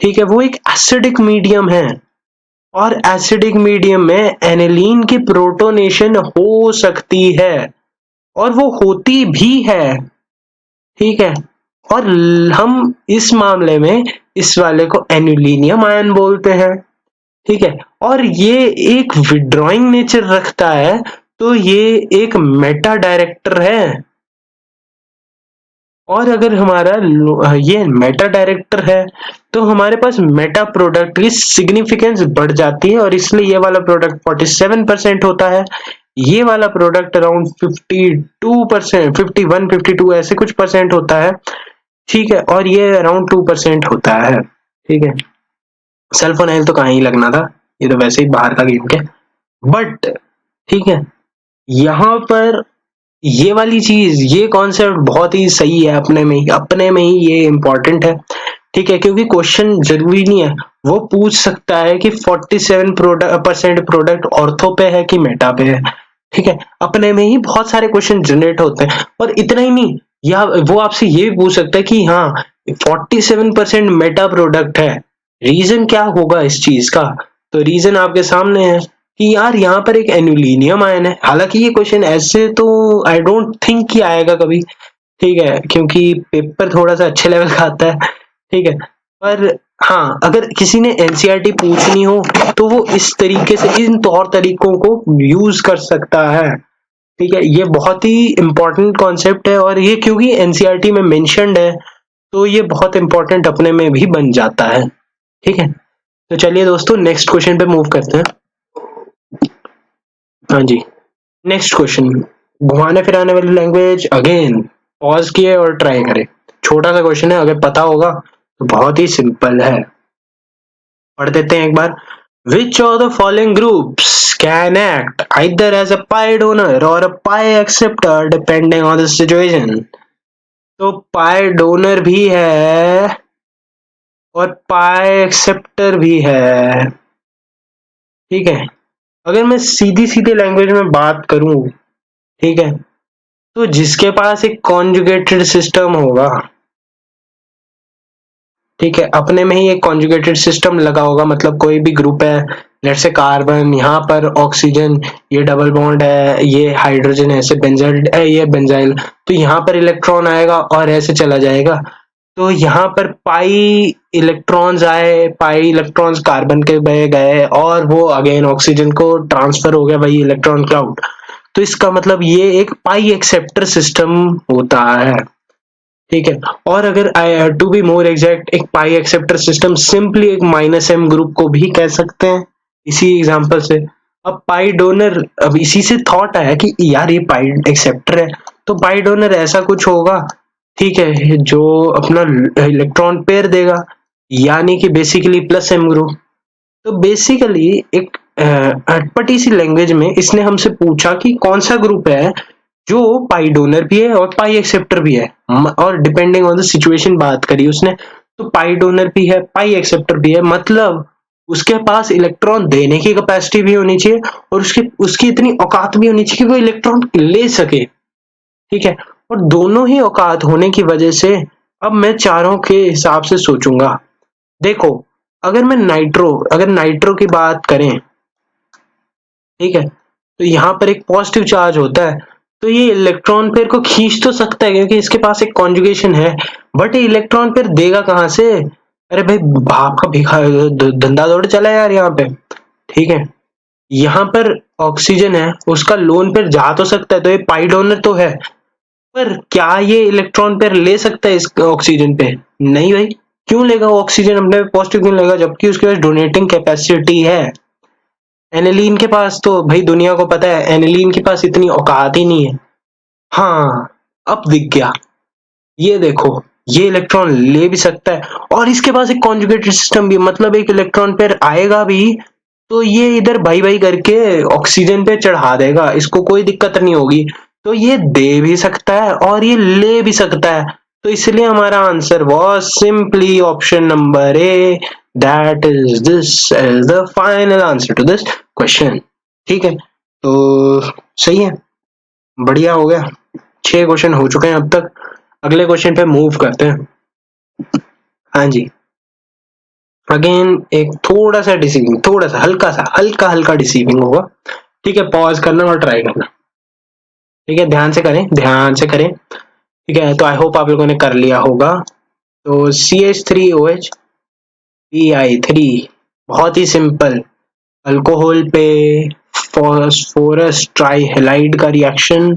ठीक है, वो एक एसिडिक मीडियम है, और एसिडिक मीडियम में एनिलीन की प्रोटोनेशन हो सकती है, और वो होती भी है। ठीक है, और हम इस मामले में इस वाले को एनिलीनियम आयन बोलते हैं। ठीक है, और ये एक विड्रॉइंग नेचर रखता है, तो ये एक मेटा डायरेक्टर है। और अगर हमारा ये मेटा डायरेक्टर है, तो हमारे पास मेटा प्रोडक्ट की सिग्निफिकेंस बढ़ जाती है, और इसलिए ये वाला प्रोडक्ट 47% होता है, ये वाला प्रोडक्ट अराउंड 52%, 51 52 ऐसे कुछ परसेंट होता है। ठीक है, और ये अराउंड 2% होता है। ठीक है, सल्फोनाइल तो कहाँ ही लगना था, ये तो वैसे ही बाहर का गेम के। बट ठीक है, यहाँ पर ये वाली चीज, ये कॉन्सेप्ट बहुत ही सही है, अपने में ही ये इंपॉर्टेंट है। ठीक है, क्योंकि क्वेश्चन जरूरी नहीं है, वो पूछ सकता है कि 47% प्रोडक्ट ऑर्थो पे है कि मेटा पे है। ठीक है, अपने में ही बहुत सारे क्वेश्चन जनरेट होते हैं, और इतना ही नहीं, या वो आपसे ये भी पूछ सकता है कि हाँ 47% मेटा प्रोडक्ट है, रीजन क्या होगा इस चीज का, तो रीजन आपके सामने है कि यार यहाँ पर एक एनुलिनियम आयन है। हालांकि ये क्वेश्चन ऐसे तो आई डोंट थिंक कि आएगा कभी, ठीक है, क्योंकि पेपर थोड़ा सा अच्छे लेवल का आता है। ठीक है, पर हाँ अगर किसी ने एनसीईआरटी पूछनी हो, तो वो इस तरीके से इन तौर तरीकों को यूज कर सकता है। ठीक है, ये बहुत ही इंपॉर्टेंट कॉन्सेप्ट है, और ये क्योंकि एनसीईआरटी में मेंशन्ड है, तो ये बहुत इंपॉर्टेंट अपने में भी बन जाता है। ठीक है, तो चलिए दोस्तों नेक्स्ट क्वेश्चन पे मूव करते हैं। हाँ जी, नेक्स्ट क्वेश्चन, घुमाने फिराने वाली लैंग्वेज, अगेन पॉज किए और ट्राई करें। छोटा सा क्वेश्चन है, अगर पता होगा तो बहुत ही सिंपल है, पढ़ देते हैं एक बार। Which of the following groups can act either as a pi donor or a pi acceptor depending on the situation? तो pi donor भी है और pi acceptor भी है। ठीक है, अगर मैं सीधी सीधी लैंग्वेज में बात करूं, ठीक है, तो जिसके पास एक कॉन्जुगेटेड सिस्टम होगा, ठीक है, अपने में ही एक कॉन्जुगेटेड सिस्टम लगा होगा, मतलब कोई भी ग्रुप है, लेट्स से कार्बन, यहाँ पर ऑक्सीजन, ये डबल बॉन्ड है, ये हाइड्रोजन ऐसे बेंजाइल है, ये बेंजाइल, तो यहाँ पर इलेक्ट्रॉन आएगा और ऐसे चला जाएगा, तो यहाँ पर पाई इलेक्ट्रॉन्स आए, पाई इलेक्ट्रॉन्स कार्बन के बह गए, और वो अगेन ऑक्सीजन को ट्रांसफर हो गया वही इलेक्ट्रॉन क्लाउड, तो इसका मतलब ये एक पाई एक्सेप्टर सिस्टम होता है। ठीक है, और अगर टू बी मोर एग्जैक्ट, एक पाई एक्सेप्टर सिस्टम सिंपली एक -m ग्रुप को भी कह सकते हैं इसी एग्जांपल से। अब पाई डोनर, अब इसी से थॉट आया कि यार ये पाई एक्सेप्टर है, तो पाई डोनर ऐसा कुछ होगा, ठीक है, जो अपना इलेक्ट्रॉन पेयर देगा, यानी कि बेसिकली +m ग्रुप। तो बेसिकली एक अटपटी सी लैंग्वेज में इसने हमसे पूछा कि कौन सा ग्रुप है जो पाई डोनर भी है और पाई एक्सेप्टर भी है, और डिपेंडिंग ऑन द सिचुएशन बात करी उसने, तो पाई डोनर भी है, पाई एक्सेप्टर भी है, मतलब उसके पास इलेक्ट्रॉन देने की कैपेसिटी भी होनी चाहिए, और उसकी इतनी औकात भी होनी चाहिए कि वो इलेक्ट्रॉन ले सके। ठीक है, और दोनों ही औकात होने की वजह से अब मैं चारों के हिसाब से सोचूंगा, देखो अगर नाइट्रो की बात करें, ठीक है, तो यहाँ पर एक पॉजिटिव चार्ज होता है, तो ये इलेक्ट्रॉन पेयर को खींच तो सकता है क्योंकि इसके पास एक कॉन्जुगेशन है, बट ये इलेक्ट्रॉन पेयर देगा कहाँ से? अरे भाई भाप का भिखा धंधा दौड़ चला है यार यहाँ पे, ठीक है। यहाँ पर ऑक्सीजन है, उसका लोन पेयर जा तो सकता है, तो ये पाई डोनर तो है, पर क्या ये इलेक्ट्रॉन पेयर ले सकता है इस ऑक्सीजन पे? नहीं भाई, क्यों लेगा वो ऑक्सीजन अपने पॉजिटिव क्यों लेगा जबकि उसके पास डोनेटिंग कैपेसिटी है। एनिलीन के पास तो भाई दुनिया को पता है एनिलीन के पास इतनी औकात ही नहीं है। हाँ, अब दिख गया, ये देखो ये इलेक्ट्रॉन ले भी सकता है और इसके पास एक कॉन्जुगेटेड सिस्टम भी, मतलब एक इलेक्ट्रॉन पेयर आएगा भी तो ये इधर भाई भाई करके ऑक्सीजन पे चढ़ा देगा, इसको कोई दिक्कत नहीं होगी। तो ये दे भी सकता है और ये ले भी सकता है, तो इसलिए हमारा answer was simply option number A, that is this is the final answer to this question. ठीक है, तो सही है, बढ़िया हो गया, 6 क्वेश्चन हो चुके हैं अब तक। अगले क्वेश्चन पे मूव करते हैं। हाँ जी, अगेन एक थोड़ा सा डिसीविंग, थोड़ा सा हल्का डिसीविंग होगा, ठीक है। पॉज करना और ट्राई करना, ठीक है, ध्यान से करें, ठीक है। तो आई होप आप लोगों ने कर लिया होगा। तो CH3OH PI3, बहुत ही सिंपल, अल्कोहल पे फॉस्फोरस ट्राइहेलाइड का रिएक्शन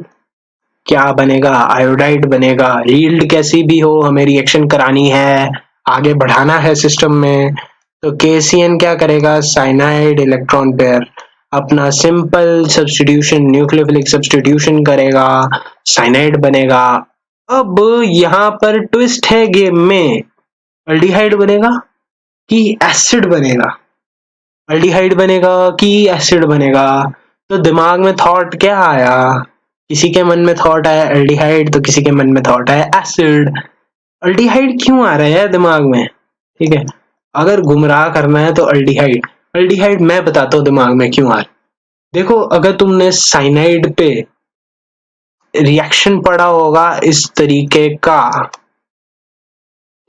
क्या बनेगा? आयोडाइड बनेगा। यील्ड कैसी भी हो हमें रिएक्शन करानी है, आगे बढ़ाना है सिस्टम में, तो KCN क्या करेगा? साइनाइड इलेक्ट्रॉन पेयर अपना सिंपल सब्स्टिट्यूशन, न्यूक्लियोफिलिक सब्स्टिट्यूशन करेगा, साइनाइड बनेगा। अब यहाँ पर ट्विस्ट है गेम में, अल्डिहाइड बनेगा कि एसिड बनेगा? अल्डिहाइड बनेगा कि एसिड बनेगा? तो दिमाग में थॉट क्या आया? किसी के मन में थॉट आया अल्डिहाइड, तो किसी के मन में थॉट आया एसिड। अल्डिहाइड क्यों आ रहा है यार दिमाग में? ठीक है, अगर गुमराह करना है तो अल्डिहाइड मैं बताता हूँ दिमाग में क्यों आ रहा है। देखो, अगर तुमने साइनाइड पे रिएक्शन पढ़ा होगा इस तरीके का,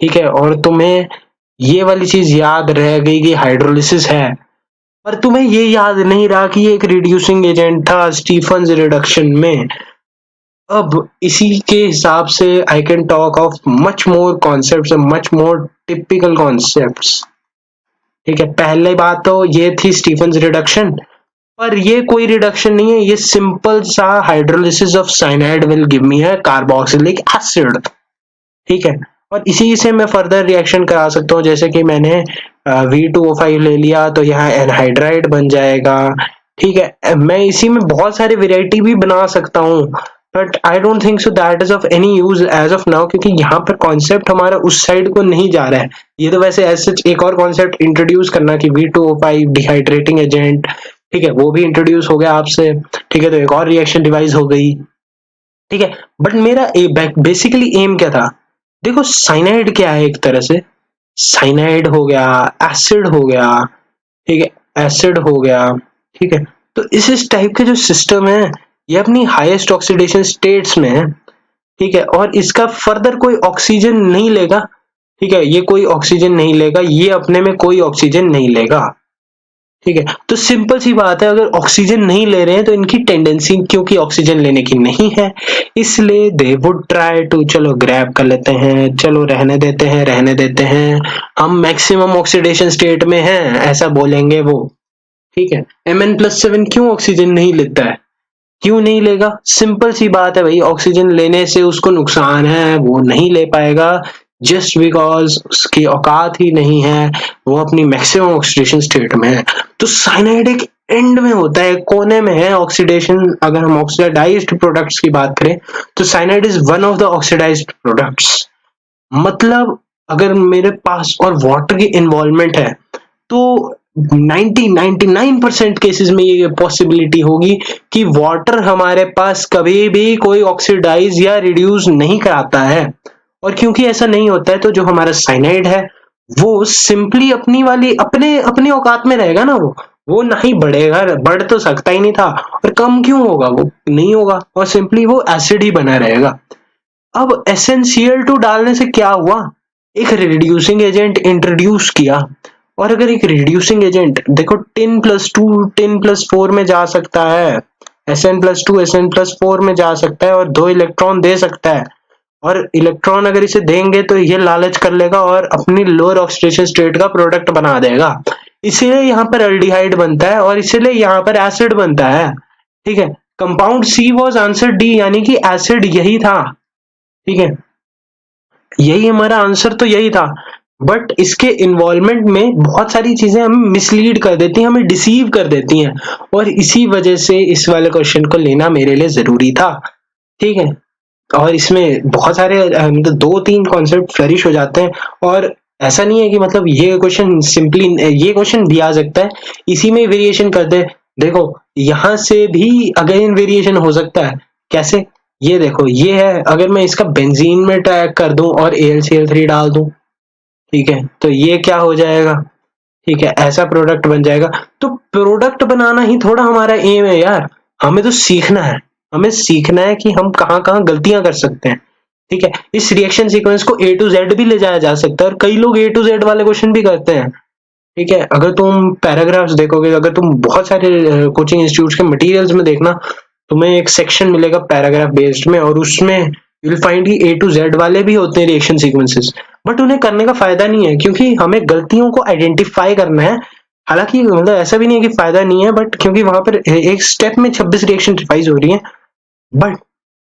ठीक है, और तुम्हें ये वाली चीज याद रह गई कि हाइड्रोलिसिस है, पर तुम्हें ये याद नहीं रहा कि ये एक रिड्यूसिंग एजेंट था स्टीफन्स रिडक्शन में। अब इसी के हिसाब से I can talk of much more concepts, much more typical concepts, ठीक है। पहले बात तो ये थी स्टीफन्स रिडक्शन, पर ये कोई रिडक्शन नहीं है, ये सिंपल सा hydrolysis of cyanide will give me है कार्बोक्सिलिक एसिड, ठीक है। और इसी से मैं फर्दर रिएक्शन करा सकता हूँ, जैसे कि मैंने V2O5 ले लिया तो यहाँ एनहाइड्राइड बन जाएगा, ठीक है। मैं इसी में बहुत सारी वेराइटी भी बना सकता हूँ, but I don't think so that is of any use as of now, क्योंकि यहाँ पर कॉन्सेप्ट हमारा उस साइड को नहीं जा रहा है। ये तो वैसे एज सच एक और कॉन्सेप्ट इंट्रोड्यूस करना कि V2O5 डिहाइड्रेटिंग एजेंट, ठीक है, वो भी इंट्रोड्यूस हो गया आपसे, ठीक है, तो एक और रिएक्शन डिवाइस हो गई, ठीक है। बट मेरा बेसिकली एम क्या था? देखो साइनाइड क्या है, एक तरह से साइनाइड हो गया, एसिड हो गया, ठीक है, एसिड हो गया, ठीक है। तो इस टाइप के जो सिस्टम है ये अपनी हाईएस्ट ऑक्सीडेशन स्टेट्स में है, ठीक है, और इसका फर्दर कोई ऑक्सीजन नहीं लेगा, ठीक है, ये कोई ऑक्सीजन नहीं लेगा, ये अपने में कोई ऑक्सीजन नहीं लेगा, ठीक है। तो सिंपल सी बात है, अगर ऑक्सीजन नहीं ले रहे हैं तो इनकी टेंडेंसी क्योंकि ऑक्सीजन लेने की नहीं है, इसलिए दे वुड ट्राई टू चलो ग्रैब कर लेते हैं, चलो रहने देते हैं, हम मैक्सिमम ऑक्सीडेशन स्टेट में हैं, ऐसा बोलेंगे वो, ठीक है। Mn+7 क्यों ऑक्सीजन नहीं लेता है? क्यों नहीं लेगा? सिंपल सी बात है भाई, ऑक्सीजन लेने से उसको नुकसान है, वो नहीं ले पाएगा जस्ट बिकॉज उसकी औकात ही नहीं है, वो अपनी मैक्सिमम ऑक्सीडेशन स्टेट में है। तो साइनाइड एक एंड में होता है, कोने में है ऑक्सीडेशन। अगर हम ऑक्सीडाइज्ड प्रोडक्ट्स की बात करें तो cyanide is one of the oxidised products. मतलब अगर मेरे पास और वाटर की इन्वॉल्वमेंट है तो 99% केसेस में ये पॉसिबिलिटी होगी कि वाटर हमारे पास कभी भी कोई ऑक्सीडाइज या रिड्यूस नहीं कराता है। और क्योंकि ऐसा नहीं होता है तो जो हमारा साइनाइड है वो सिंपली अपनी वाली अपने औकात में रहेगा ना, वो नहीं बढ़ेगा, बढ़ तो सकता ही नहीं था, और कम क्यों होगा, वो नहीं होगा, और सिंपली वो एसिड ही बना रहेगा। अब SnCl2 डालने से क्या हुआ? एक रिड्यूसिंग एजेंट इंट्रोड्यूस किया, और अगर एक रिड्यूसिंग एजेंट देखो 10+2 10+4 में जा सकता है, Sn+2 Sn+4 में जा सकता है और 2 इलेक्ट्रॉन दे सकता है, और इलेक्ट्रॉन अगर इसे देंगे तो ये लालच कर लेगा और अपनी लोअर ऑक्सीडेशन स्टेट का प्रोडक्ट बना देगा, इसीलिए यहाँ पर एल्डिहाइड बनता है और इसीलिए यहाँ पर एसिड बनता है। ठीक है, compound C was answer D, यानी कि एसिड यही था। ठीक है, यही हमारा आंसर तो यही था, बट इसके इन्वॉल्वमेंट में बहुत सारी चीजें हमें मिसलीड कर देती हैं, हमें डिसीव कर देती हैं, और इसी वजह से इस वाले क्वेश्चन को लेना मेरे लिए जरूरी था। ठीक है, और इसमें बहुत सारे मतलब 2-3 कॉन्सेप्ट फ्लरिश हो जाते हैं, और ऐसा नहीं है कि मतलब ये क्वेश्चन सिंपली, ये क्वेश्चन भी आ सकता है, इसी में वेरिएशन कर दे। देखो यहाँ से भी अगेन वेरिएशन हो सकता है, कैसे, ये देखो ये है, अगर मैं इसका बेंजीन में ट्रैक कर दूं और AlCl3 डाल दूं, ठीक है, तो ये क्या हो जाएगा, ठीक है, ऐसा प्रोडक्ट बन जाएगा। तो प्रोडक्ट बनाना ही थोड़ा हमारा एम है यार, हमें तो सीखना है, हमें सीखना है कि हम कहाँ कहाँ गलतियां कर सकते हैं। ठीक है, इस रिएक्शन सीक्वेंस को A to Z भी ले जाया जा सकता है, और कई लोग A to Z वाले क्वेश्चन भी करते हैं। ठीक है, अगर तुम पैराग्राफ्स देखोगे, अगर तुम बहुत सारे कोचिंग इंस्टीट्यूट के मटेरियल्स में देखना, तुम्हें एक सेक्शन मिलेगा पैराग्राफ बेस्ड में, और उसमें यू विल फाइंड कि A to Z वाले भी होते हैं रिएक्शन सीक्वेंसेस, बट उन्हें करने का फायदा नहीं है, क्योंकि हमें गलतियों को आइडेंटिफाई करना है। हालांकि मतलब ऐसा भी नहीं है कि फायदा नहीं है, बट क्योंकि वहां पर एक स्टेप में 26 रिएक्शन रिवाइज हो रही है, बट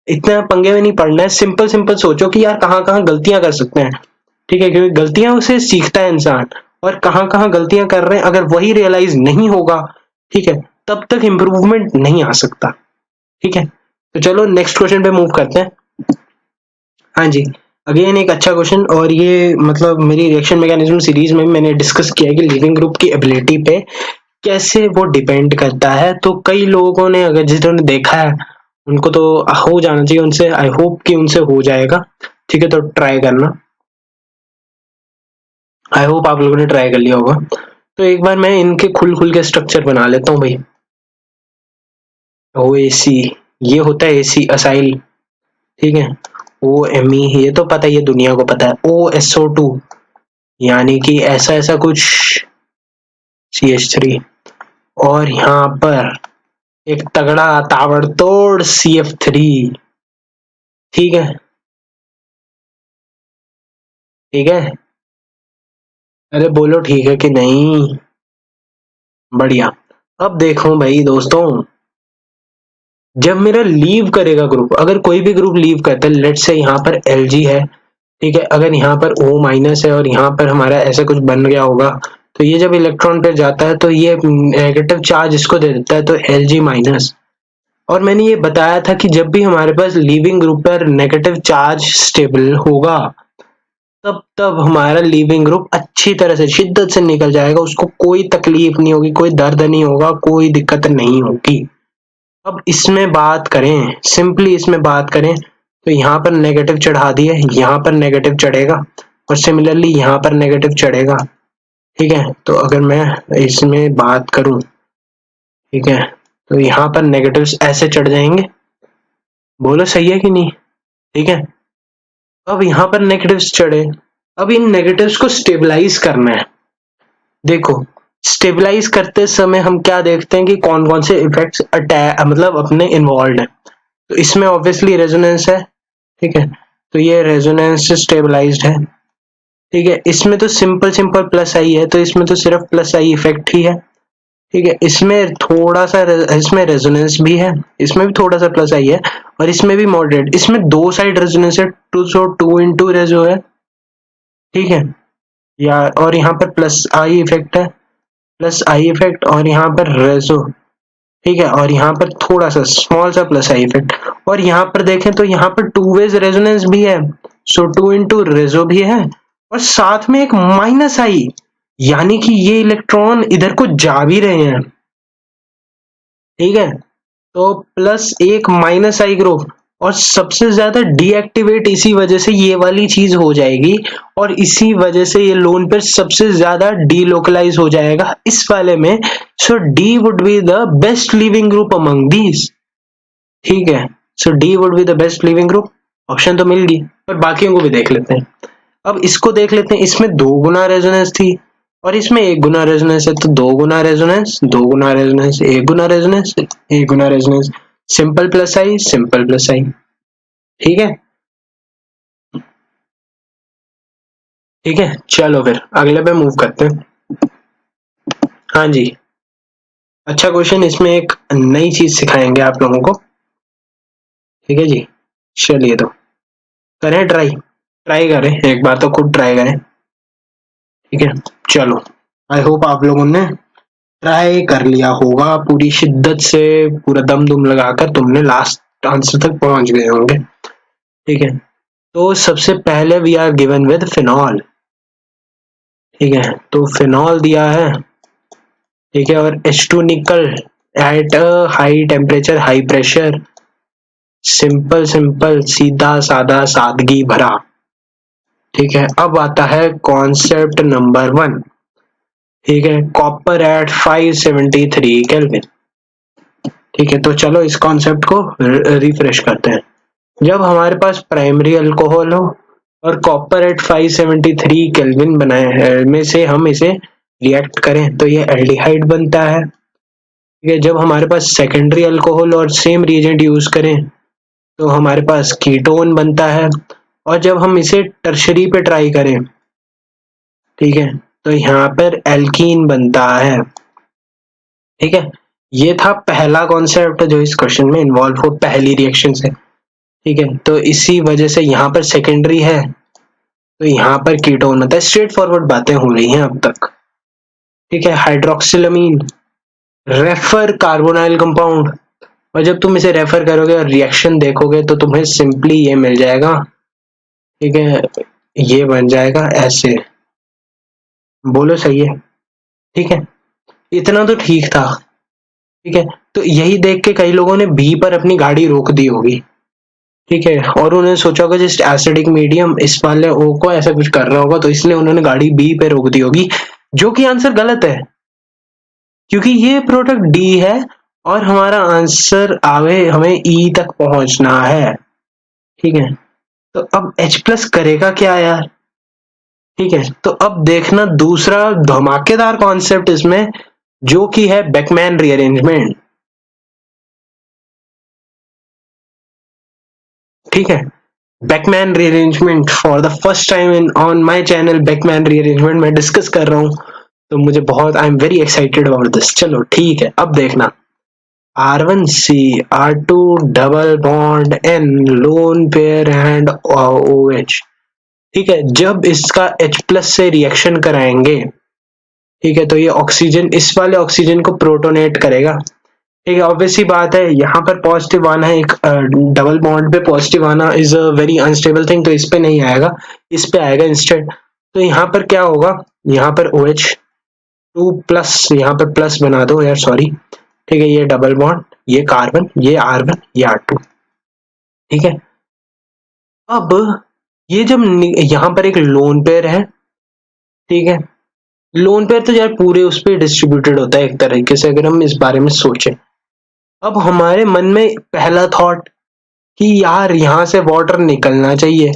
इतना पंगे में नहीं पड़ना है, सिंपल सिंपल सोचो कि यार कहाँ कहाँ गलतियां कर सकते हैं। ठीक है, क्योंकि गलतियां से सीखता है इंसान, और कहाँ कहाँ गलतियां कर रहे हैं अगर वही रियलाइज नहीं होगा, ठीक है, तब तक इम्प्रूवमेंट नहीं आ सकता। ठीक है, तो चलो नेक्स्ट क्वेश्चन पे मूव करते हैं। हाँ जी, अगेन एक अच्छा क्वेश्चन, और ये मतलब मेरी रिएक्शन मैकेनिज्म सीरीज में मैंने डिस्कस किया है कि लिविंग ग्रुप की एबिलिटी पे कैसे वो डिपेंड करता है। तो कई लोगों ने, अगर जिन्होंने देखा है उनको तो हो जाना चाहिए, उनसे आई होप कि उनसे हो जाएगा। ठीक है, तो ट्राई करना, आई होप आप लोगों ने ट्राई कर लिया होगा। तो एक बार मैं इनके खुल खुल के स्ट्रक्चर बना लेता हूँ भाई। OAC, ये होता है AC असाइल। ठीक है, OMe, ये तो पता ही है, दुनिया को पता है। OSO2, यानी कि ऐसा ऐसा कुछ CH3, और यहाँ पर एक तगड़ा ताबड़तोड़ CF3। ठीक है, ठीक है, अरे बोलो ठीक है कि नहीं। बढ़िया। अब देखो भाई दोस्तों, जब मेरा लीव करेगा ग्रुप, अगर कोई भी ग्रुप लीव करता है, लेट्स से यहाँ पर Lg है, ठीक है, अगर यहाँ पर O- है और यहाँ पर हमारा ऐसा कुछ बन गया होगा, तो ये जब इलेक्ट्रॉन पे जाता है तो ये नेगेटिव चार्ज इसको दे देता है, तो Lg-। और मैंने ये बताया था कि जब भी हमारे पास लीविंग ग्रुप पर नेगेटिव चार्ज स्टेबल होगा, तब तब हमारा लीविंग ग्रुप अच्छी तरह से शिद्दत से निकल जाएगा, उसको कोई तकलीफ नहीं होगी, कोई दर्द नहीं होगा, कोई दिक्कत नहीं होगी। अब इसमें बात करें, सिंपली इसमें बात करें, तो यहाँ पर नेगेटिव चढ़ा दिए, यहाँ पर नेगेटिव चढ़ेगा, और सिमिलरली यहाँ पर नेगेटिव चढ़ेगा। ठीक है, तो अगर मैं इसमें बात करूं, ठीक है, तो यहाँ पर नेगेटिव्स ऐसे चढ़ जाएंगे, बोलो सही है कि नहीं। ठीक है, अब यहाँ पर नेगेटिव्स चढ़े, अब इन नेगेटिव्स को स्टेबलाइज करना है। देखो, स्टेबलाइज करते समय हम क्या देखते हैं कि कौन कौन से इफेक्ट्स मतलब अपने इन्वॉल्व है। तो इसमें ऑब्वियसली रेजोनेंस है। ठीक है, तो ये रेजोनेंस स्टेबलाइज्ड है। ठीक है, इसमें तो सिंपल सिंपल प्लस आई है, तो इसमें तो सिर्फ प्लस आई इफेक्ट ही है। ठीक है, इसमें थोड़ा सा इसमें रेजोनेंस भी है, इसमें भी थोड़ा सा प्लस आई है, और इसमें भी मॉडरेट, इसमें दो साइड रेजोनेंस है, टू इंटू रेजो है। ठीक है, या और यहाँ पर प्लस आई इफेक्ट है, प्लस आई इफेक्ट, और यहाँ पर रेजो। ठीक है, और यहाँ पर थोड़ा सा स्मॉल सा प्लस आई इफेक्ट, और यहाँ पर देखें तो यहाँ पर टू वेज रेजोनेंस भी है, सो टू इंटू रेजो भी है, और साथ में एक माइनस आई, यानी कि ये इलेक्ट्रॉन इधर को जा भी रहे हैं। ठीक है, तो प्लस एक माइनस आई ग्रुप, और सबसे ज्यादा डीएक्टिवेट इसी वजह से ये वाली चीज हो जाएगी, और इसी वजह से ये लोन पेयर सबसे ज्यादा डीलोकलाइज हो जाएगा इस वाले में। So D would be the best leaving group among these. ठीक है, so D would be the best leaving group, option तो मिल गई, पर बाकियों को भी देख लेते हैं। अब इसको देख लेते हैं, इसमें 2 गुना रेजोनेंस थी और इसमें 1 गुना रेजोनेंस है, तो 2 गुना रेजोनेंस, 2 गुना रेजोनेंस, 1 गुना रेजोनेंस, 1 गुना रेजोनेंस, सिंपल प्लस आई, सिंपल प्लस आई। ठीक है, ठीक है, चलो फिर अगले पे मूव करते हैं। हाँ जी, अच्छा क्वेश्चन, इसमें एक नई चीज सिखाएंगे आप लोगों को। ठीक है जी, चलिए तो करें ट्राई, ट्राई करें एक बार, तो खुद ट्राई करें। ठीक है, चलो, आई होप आप लोगों ने ट्राई कर लिया होगा पूरी शिद्दत से, पूरा दम दुम लगाकर तुमने लास्ट आंसर तक पहुंच गए होंगे। ठीक है, तो सबसे पहले we are given with phenol. ठीक है, तो फिनॉल दिया है। ठीक है, और H2 निकल at high temperature high pressure, simple simple सीधा सादा सादगी भरा। ठीक है, अब आता है कॉन्सेप्ट नंबर 1। ठीक है, कॉपर एट 573 केल्विन। ठीक है, तो चलो इस कॉन्सेप्ट को रिफ्रेश करते हैं। जब हमारे पास प्राइमरी अल्कोहल हो और कॉपर एट 573 केल्विन बनाए में से हम इसे रिएक्ट करें तो ये एल्डिहाइड बनता है। ठीक है, जब हमारे पास सेकेंडरी अल्कोहल और सेम रिएजेंट यूज करें तो हमारे पास कीटोन बनता है। और जब हम इसे टर्शरी पे ट्राई करें, ठीक है, तो यहाँ पर एल्कीन बनता है। ठीक है, ये था पहला कॉन्सेप्ट जो इस क्वेश्चन में इन्वॉल्व हो, पहली रिएक्शन से। ठीक है, तो इसी वजह से यहाँ पर सेकेंडरी है तो यहाँ पर कीटोन होता है। स्ट्रेट फॉरवर्ड बातें हो रही हैं अब तक। ठीक है, हाइड्रोक्सिलमीन रेफर कार्बोनाइल कंपाउंड, और जब तुम इसे रेफर करोगे और रिएक्शन देखोगे तो तुम्हें सिंपली ये मिल जाएगा। ठीक है, ये बन जाएगा ऐसे, बोलो सही है? ठीक है, इतना तो ठीक था। ठीक है, तो यही देख के कई लोगों ने बी पर अपनी गाड़ी रोक दी होगी। ठीक है, और उन्होंने सोचा होगा जस्ट एसिडिक मीडियम इस वाले ओ को ऐसा कुछ कर रहा होगा, तो इसलिए उन्होंने गाड़ी बी पे रोक दी होगी, जो कि आंसर गलत है क्योंकि ये प्रोडक्ट डी है और हमारा आंसर आवे हमें ई तक पहुंचना है। ठीक है, तो अब H प्लस करेगा क्या यार? ठीक है, तो अब देखना दूसरा धमाकेदार कॉन्सेप्ट इसमें, जो कि है बेकमैन रीअरेंजमेंट। ठीक है, Beckmann rearrangement for the first time in on my channel, Beckmann rearrangement मैं डिस्कस कर रहा हूं, तो मुझे बहुत, I am very excited about this. चलो ठीक है, अब देखना R1C R2 double bond N lone pair and OH। ठीक है, जब इसका H प्लस से रिएक्शन कराएंगे, ठीक है, तो ये ऑक्सीजन इस वाले ऑक्सीजन को प्रोटोनेट करेगा। ठीक है, ऑब्वियसली बात है, यहाँ पर पॉजिटिव आना है, एक डबल बॉन्ड पे पॉजिटिव आना is a very unstable thing, तो इस पे नहीं आएगा, इस पे आएगा इंस्टेड। तो यहाँ पर क्या होगा, यहाँ पर OH2 प्लस, यहाँ पर प्लस बना दो यार, सॉरी। ठीक है, ये डबल बॉन्ड, ये कार्बन, ये R1, ये R2। ठीक है, अब ये जब यहाँ पर एक लोन पेयर है। ठीक है, लोन पेयर तो यार पूरे उस पर डिस्ट्रीब्यूटेड होता है एक तरीके से, अगर हम इस बारे में सोचें। अब हमारे मन में पहला थॉट कि यार यहाँ से वाटर निकलना चाहिए,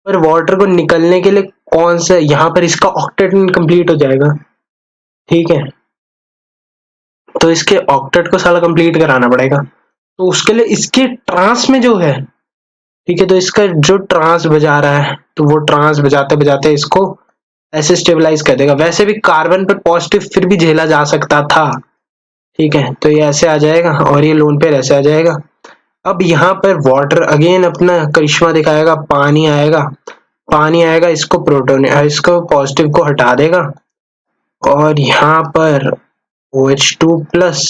पर वाटर को निकलने के लिए कौन सा, यहाँ पर इसका ऑक्टेट इनकम्प्लीट हो जाएगा। ठीक है, तो इसके ऑक्टेट को साला कंप्लीट कराना पड़ेगा, तो उसके लिए इसके ट्रांस में जो है, ठीक है, तो इसका जो ट्रांस बजा रहा है, तो वो ट्रांस बजाते बजाते इसको ऐसे स्टेबलाइज कर देगा। वैसे भी कार्बन पर पॉजिटिव फिर भी झेला जा सकता था। ठीक है, तो ये ऐसे आ जाएगा और ये लोन पेयर ऐसे आ जाएगा। अब यहाँ पर वाटर अगेन अपना करिश्मा दिखाएगा, पानी आएगा, पानी आएगा, इसको प्रोटोन, इसको पॉजिटिव को हटा देगा, और यहाँ पर OH2 प्लस,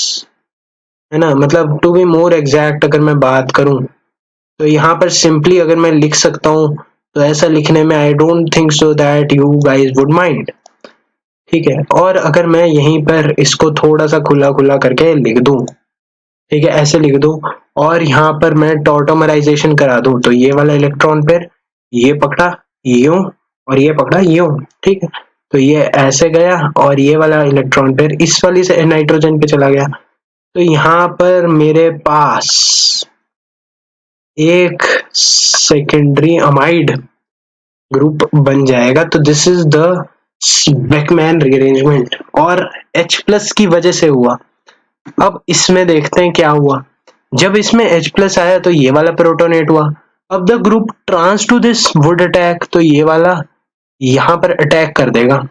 है ना, मतलब टू बी मोर एग्जैक्ट अगर मैं बात करूं तो यहाँ पर सिंपली अगर मैं लिख सकता हूँ, तो ऐसा लिखने में आई don't think so that you guys would mind. ठीक है, और अगर मैं यहीं पर इसको थोड़ा सा खुला खुला करके लिख दूं, ठीक है, ऐसे लिख दूं, और यहाँ पर मैं टॉटोमराइजेशन करा दूं, तो ये वाला इलेक्ट्रॉन पेयर ये पकड़ा यूं और ये पकड़ा यूं। ठीक है, तो ये ऐसे गया और ये वाला इलेक्ट्रॉन पेयर इस वाली से नाइट्रोजन पे चला गया, तो यहाँ पर मेरे पास एक सेकेंडरी अमाइड ग्रुप बन जाएगा। तो this is the Beckmann rearrangement और H प्लस की वजह से हुआ। अब इसमें देखते हैं क्या हुआ। जब इसमें H प्लस आया तो ये वाला प्रोटोनेट हुआ। अब the group trans to this would attack, तो ये वाला यहाँ पर अटैक कर देगा।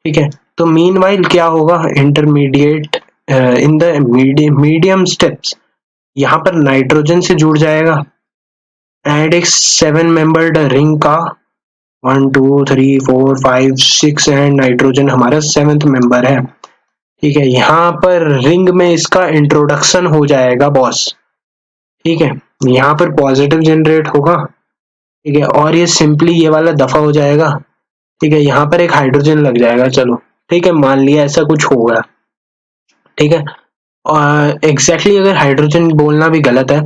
ठीक है, तो मीनवाइल क्या होगा, intermediate in the medium steps, यहाँ पर नाइट्रोजन से जुड़ जाएगा एंड एक 7 मेंबर्ड रिंग का 1 2 3 4 5 6 एंड नाइट्रोजन हमारा 7th मेंबर है। ठीक है, यहाँ पर रिंग में इसका इंट्रोडक्शन हो जाएगा बॉस। ठीक है, यहाँ पर पॉजिटिव जनरेट होगा। ठीक है, और ये सिंपली ये वाला दफा हो जाएगा। ठीक है, यहाँ पर एक हाइड्रोजन लग जाएगा। चलो ठीक है, मान लिया ऐसा कुछ होगा। ठीक है, और एग्जैक्टली अगर हाइड्रोजन बोलना भी गलत है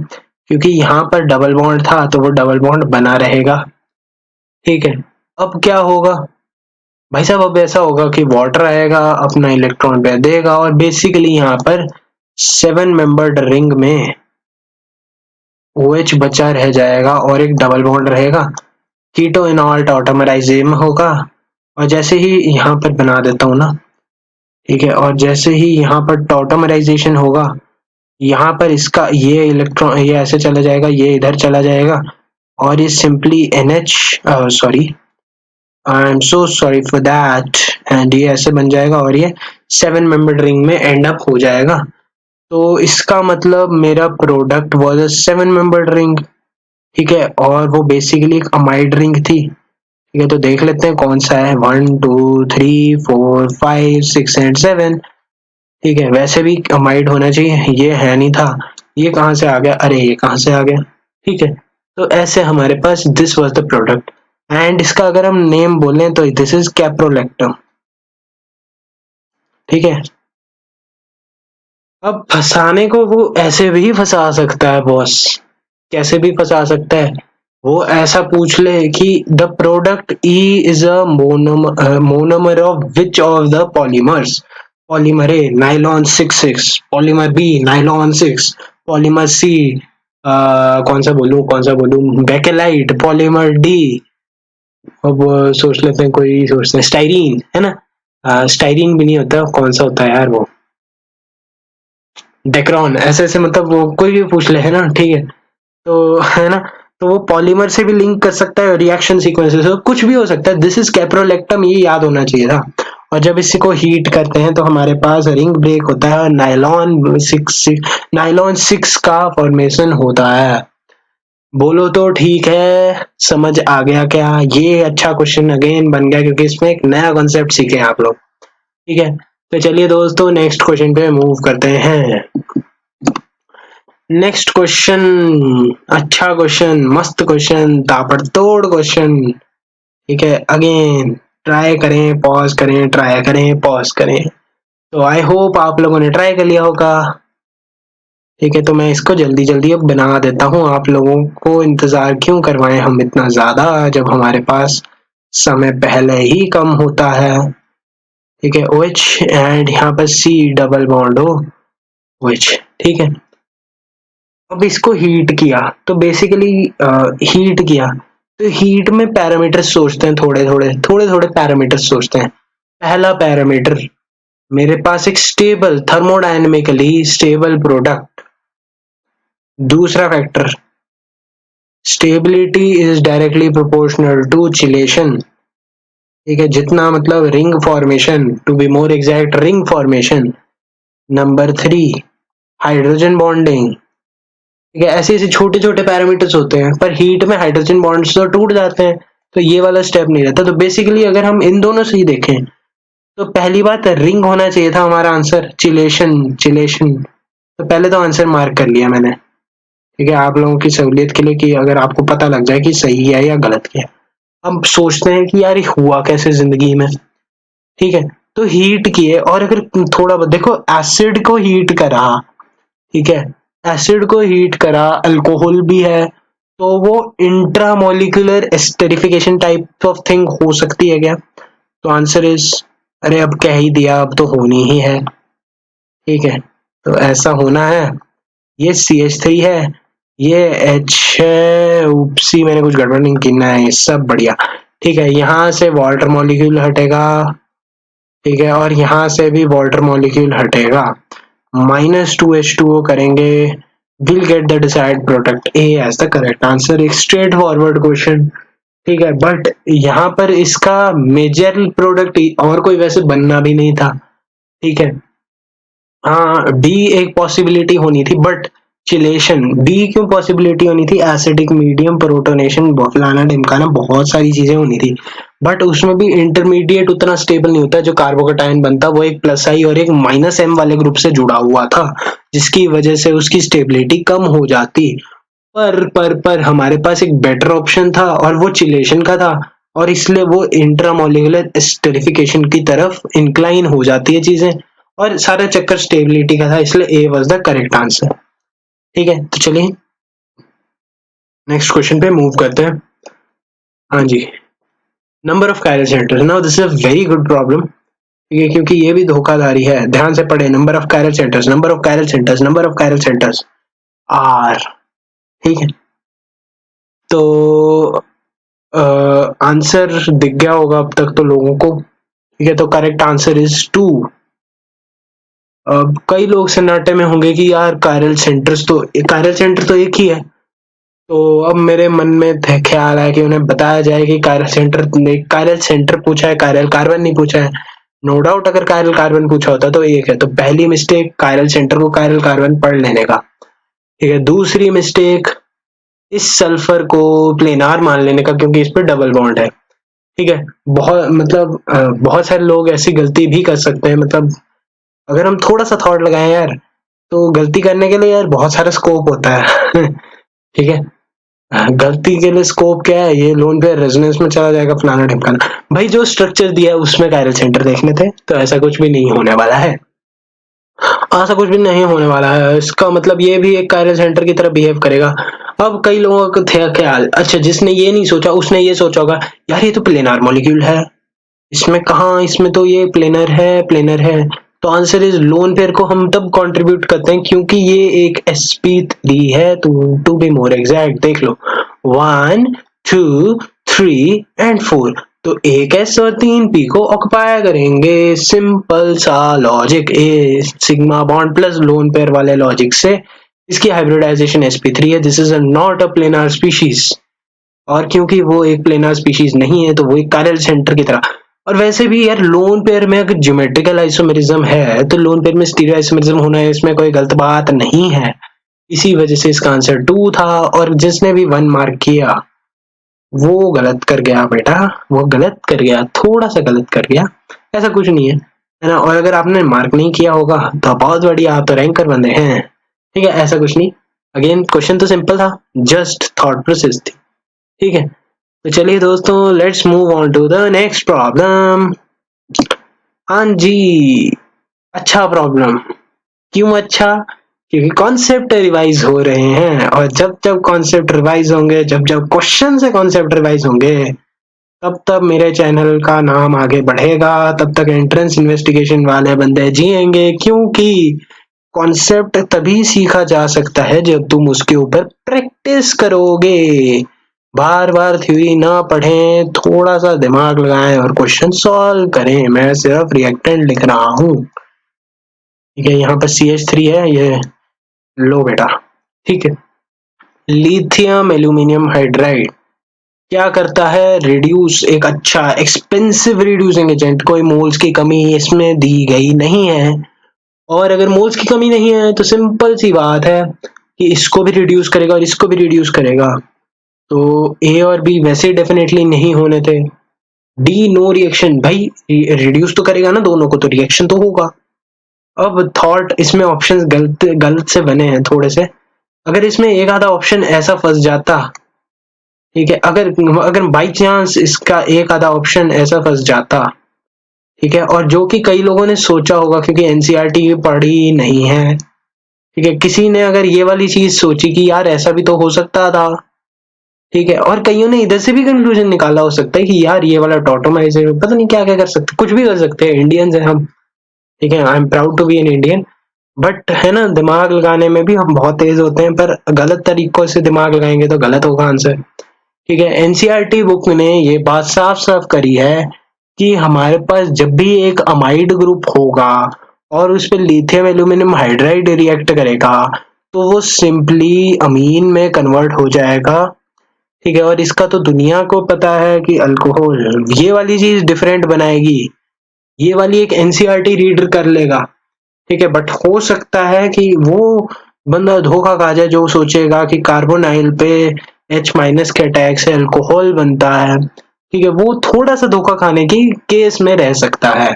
क्योंकि यहाँ पर डबल बॉन्ड था तो वो डबल बॉन्ड बना रहेगा। ठीक है, अब क्या होगा भाई साहब, अब ऐसा होगा कि वाटर आएगा, अपना इलेक्ट्रॉन पे देगा और बेसिकली यहाँ पर 7 मेंबर्ड रिंग में OH बचा रह जाएगा और एक डबल बॉन्ड रहेगा। कीटो इनॉल्ट ऑटोमराइजेशन होगा और जैसे ही यहाँ पर बना देता हूँ ना, ठीक है, और जैसे ही यहाँ पर टॉटोमराइजेशन होगा, यहाँ पर इसका ये इलेक्ट्रॉन ये ऐसे चला जाएगा, ये इधर चला जाएगा और ये simply NH sorry I am so sorry for that, and ये ऐसे बन जाएगा और ये 7 मेंबर्ड रिंग में एंड अप हो जाएगा। तो इसका मतलब मेरा product was a 7 membered ring. ठीक है, और वो बेसिकली एक अमाइड रिंग थी। ठीक है, तो देख लेते हैं कौन सा है, 1 2 3 4 5 6 एंड 7। ठीक है, वैसे भी अमाइड होना चाहिए, ये है नहीं था। ये कहाँ से आ गया, अरे ये कहाँ से आ गया। ठीक है, तो ऐसे हमारे पास this was the product and इसका अगर हम नेम बोलें तो दिस इज कैप्रोलेक्टम। ठीक है, अब फंसाने को वो ऐसे भी फंसा सकता है बॉस, कैसे भी फंसा सकता है। वो ऐसा पूछ ले कि the product E is a monomer of which of the polymers, polymer A nylon 6 polymer B nylon 6 polymer C कौन सा बोलूं बेकेलाइट पॉलीमर D। अब सोच लेते हैं, कोई सोचते हैं स्टाइरीन है ना, स्टाइरीन भी नहीं होता, कौन सा होता है यार वो, डेक्रॉन, ऐसे ऐसे मतलब वो कोई भी पूछ ले है ना। ठीक है, तो है ना, तो वो पॉलीमर से भी लिंक कर सकता है, रिएक्शन सीक्वेंसेस कुछ भी हो सकता है। दिस इज कैप्रोलेक्टम, ये याद होना चाहिए था। और जब इसी को हीट करते हैं तो हमारे पास रिंग ब्रेक होता है और नाइलॉन 6 का फॉर्मेशन होता है। बोलो तो ठीक है, समझ आ गया क्या? ये अच्छा क्वेश्चन अगेन बन गया क्योंकि इसमें एक नया कॉन्सेप्ट सीखे आप लोग। ठीक है, तो चलिए दोस्तों नेक्स्ट क्वेश्चन पे मूव करते हैं। नेक्स्ट क्वेश्चन, अच्छा क्वेश्चन, मस्त क्वेश्चन, ताबड़तोड़ क्वेश्चन। ठीक है, अगेन ट्राई करें पॉज करें, ट्राई करें पॉज करें। तो आई होप आप लोगों ने ट्राई कर लिया होगा। ठीक है, तो मैं इसको जल्दी जल्दी अब बना देता हूँ, आप लोगों को इंतजार क्यों करवाएं हम इतना ज्यादा जब हमारे पास समय पहले ही कम होता है। ठीक है, OH एंड यहाँ पर C डबल बॉन्ड हो OH। ठीक है, अब इसको हीट किया तो बेसिकली हीट किया तो हीट में पैरामीटर्स सोचते हैं, थोड़े थोड़े पैरामीटर्स सोचते हैं। पहला पैरामीटर, मेरे पास एक स्टेबल थर्मोडायनेमिकली स्टेबल प्रोडक्ट। दूसरा factor, stability is directly proportional to chelation. ठीक है, जितना मतलब ring formation, to be more exact ring formation. Number 3, hydrogen bonding. ठीक है, ऐसे ऐसे छोटे छोटे पैरामीटर्स होते हैं, पर हीट में हाइड्रोजन बॉन्ड्स तो टूट जाते हैं, तो ये वाला स्टेप नहीं रहता। तो बेसिकली अगर हम इन दोनों से ही देखें तो पहली बात रिंग होना चाहिए था हमारा आंसर, चिलेशन। तो पहले तो आंसर मार्क कर लिया मैंने। ठीक है, आप लोगों की सहूलियत के लिए कि अगर आपको पता लग जाए कि सही है या गलत किया। अब सोचते हैं कि यार हुआ कैसे जिंदगी में। ठीक है, तो हीट किए और अगर थोड़ा देखो एसिड को हीट करा, ठीक है, एसिड को हीट करा, अल्कोहल भी है, तो वो intramolecular esterification type of thing हो सकती है क्या? तो आंसर इज, अरे अब कह ही दिया, अब तो होनी ही है। ठीक है, तो ऐसा होना है। ये CH3 है, ये H है, उपसी मैंने कुछ गड़बड़ नहीं करना है, सब बढ़िया। ठीक है, यहाँ से वाटर मॉलिक्यूल हटेगा, ठीक है, और यहाँ से भी वाटर मॉलिक्यूल हटेगा, -2H2O करेंगे, will get the desired product. A as the correct answer. एक स्ट्रेट फॉरवर्ड क्वेश्चन, ठीक है, बट यहाँ पर इसका मेजर प्रोडक्ट और कोई वैसे बनना भी नहीं था, ठीक है। हाँ, डी एक पॉसिबिलिटी होनी थी, बट चिलेशन, बी क्यों पॉसिबिलिटी होनी थी? एसिडिक मीडियम, प्रोटोनेशन, फलाना ढिमकाना, बहुत सारी चीजें होनी थी, बट उसमें भी इंटरमीडिएट उतना स्टेबल नहीं होता। जो कार्बोकेटायन बनता वो एक प्लस आई और एक माइनस एम वाले ग्रुप से जुड़ा हुआ था, जिसकी वजह से उसकी स्टेबिलिटी कम हो जाती। पर हमारे पास एक बेटर ऑप्शन था और वो चिलेशन का था, और इसलिए वो इंट्रामोलिकुलर स्टेरिफिकेशन की तरफ इंक्लाइन हो जाती है चीजें, और सारा चक्कर स्टेबिलिटी का था, इसलिए ए वाज द करेक्ट आंसर। ठीक है, तो चलिए नेक्स्ट क्वेश्चन पे मूव करते हैं। हाँ जी, number of carrier centres. Now this is a very good problem, ठीक है, क्योंकि ये भी धोखाधड़ी है। ध्यान से पढ़े, number of carrier centres, number of carrier centres, number of carrier centres are, ठीक है। तो आंसर दिख गया होगा अब तक तो लोगों को, ठीक है। तो करेक्ट आंसर इज 2। अब कई लोग सन्नाटे में होंगे कि यार कायरल सेंटर तो एक ही है। तो अब मेरे मन में ख्याल आया कि उन्हें बताया जाए कि कायरल सेंटर पूछा है, कायरल कार्बन नहीं पूछा है। नो डाउट अगर कायरल कार्बन पूछा होता तो एक है, तो पहली मिस्टेक कायरल सेंटर को कायरल कार्बन पढ़ लेने का, ठीक है। दूसरी मिस्टेक इस सल्फर को प्लेनार मान लेने का, क्योंकि इस पे डबल बॉन्ड है, ठीक है। बहुत सारे लोग ऐसी गलती भी कर सकते हैं, मतलब अगर हम थोड़ा सा थॉट लगाएं यार, तो गलती करने के लिए यार बहुत सारा स्कोप होता है ठीक है। गलती के लिए स्कोप क्या है? ये लोन पे रेजोनेंस में चला जाएगा, फलाना ढिमकाना। भाई जो स्ट्रक्चर दिया है उसमें कायरल सेंटर देखने थे, तो ऐसा कुछ भी नहीं होने वाला है, ऐसा कुछ भी नहीं होने वाला है। इसका मतलब ये भी एक कायरल सेंटर की तरह बिहेव करेगा। अब कई लोगों को थे ख्याल, अच्छा जिसने ये नहीं सोचा उसने ये सोचा होगा यार ये तो प्लेनार मॉलिक्यूल है, इसमें कहाँ, इसमें तो ये प्लेनर है। तो आंसर इज लोन पेयर को हम तब कंट्रीब्यूट करते हैं क्योंकि ये एक sp3 है। टू बी मोर एग्जैक्ट देख लो, 1 2 3 एंड 4, तो एक s और 3 p को ऑक्युपाई करेंगे। सिंपल सा logic, A sigma bond plus lone pair वाले लॉजिक से इसकी हाइब्रिडाइजेशन sp3 है। This is not a planar species, और क्योंकि वो एक प्लेनर स्पीशीज नहीं है तो वो एक कायरल सेंटर की तरह। और वैसे भी यार लोन पेयर में अगर ज्योमेट्रिकल आइसोमेरिज्म है तो लोन पेयर में स्टीरियो आइसोमेरिज्म होना है, इसमें कोई गलत बात नहीं है। इसी वजह से इसका आंसर 2 था, और जिसने भी 1 मार्क किया वो गलत कर गया बेटा, वो गलत कर गया, थोड़ा सा गलत कर गया, ऐसा कुछ नहीं है ना। और अगर आपने मार्क नहीं किया होगा तो बहुत बढ़िया, आप तो रैंकर बंदे हैं, ठीक है, ऐसा कुछ नहीं। अगेन क्वेश्चन तो सिंपल था, जस्ट थॉट प्रोसेस थी, ठीक है। तो चलिए दोस्तों, let's move on to the next problem. हाँ जी, अच्छा प्रॉब्लम। क्यों अच्छा? क्योंकि कॉन्सेप्ट रिवाइज हो रहे हैं, और जब जब कॉन्सेप्ट रिवाइज होंगे, जब जब क्वेश्चन से कॉन्सेप्ट रिवाइज होंगे, तब तब मेरे चैनल का नाम आगे बढ़ेगा, तब तक एंट्रेंस इन्वेस्टिगेशन वाले बंदे जिएंगे। क्योंकि कॉन्सेप्ट तभी सीखा जा सकता है जब तुम उसके ऊपर प्रैक्टिस करोगे। बार बार थ्योरी ना पढ़ें, थोड़ा सा दिमाग लगाएं और क्वेश्चन सॉल्व करें। मैं सिर्फ रिएक्टेंट लिख रहा हूँ, ठीक है। यहाँ पर CH3 है, ये लो बेटा, ठीक है। लिथियम एल्यूमिनियम हाइड्राइड क्या करता है? रिड्यूस, एक अच्छा एक्सपेंसिव रिड्यूसिंग एजेंट। कोई मोल्स की कमी इसमें दी गई नहीं है, और अगर मोल्स की कमी नहीं है तो सिंपल सी बात है कि इसको भी रिड्यूस करेगा और इसको भी रिड्यूस करेगा। तो ए और बी वैसे डेफिनेटली नहीं होने थे। डी नो रिएक्शन, भाई रिड्यूस तो करेगा ना दोनों को, तो रिएक्शन तो होगा। अब थॉट इसमें ऑप्शंस गलत गलत से बने हैं थोड़े से। अगर इसमें एक आधा ऑप्शन ऐसा फंस जाता, ठीक है, अगर अगर बाई चांस इसका एक आधा ऑप्शन ऐसा फंस जाता, ठीक है, और जो कि कई लोगों ने सोचा होगा क्योंकि एनसीईआरटी पढ़ी नहीं है, ठीक है, किसी ने अगर ये वाली चीज सोची कि यार ऐसा भी तो हो सकता था, ठीक है, और कईयों ने इधर से भी कंक्लूजन निकाला हो सकता है कि यार ये वाला टॉटोमाइजर पता नहीं क्या क्या कर सकते, कुछ भी कर सकते हैं, इंडियंस हैं हम, ठीक है। I am proud to be an Indian, but है ना, दिमाग लगाने में भी हम बहुत तेज होते हैं, पर गलत तरीकों से दिमाग लगाएंगे तो गलत होगा आंसर। ठीक है, एनसीईआरटी बुक ने ये बात साफ साफ करी है कि हमारे पास जब भी एक अमाइड ग्रुप होगा और उस पर लिथियम एल्यूमिनियम हाइड्राइड रिएक्ट करेगा तो वो सिंपली अमीन में कन्वर्ट हो जाएगा। ठीक है, और इसका तो दुनिया को पता है कि अल्कोहल ये वाली चीज डिफरेंट बनाएगी, ये वाली एक एनसीईआरटी रीडर कर लेगा। ठीक है, बट हो सकता है कि वो बंदा धोखा खा जाए जो सोचेगा कि कार्बोनाइल पे H- के अटैक से अल्कोहल बनता है। ठीक है, वो थोड़ा सा धोखा खाने की केस में रह सकता है।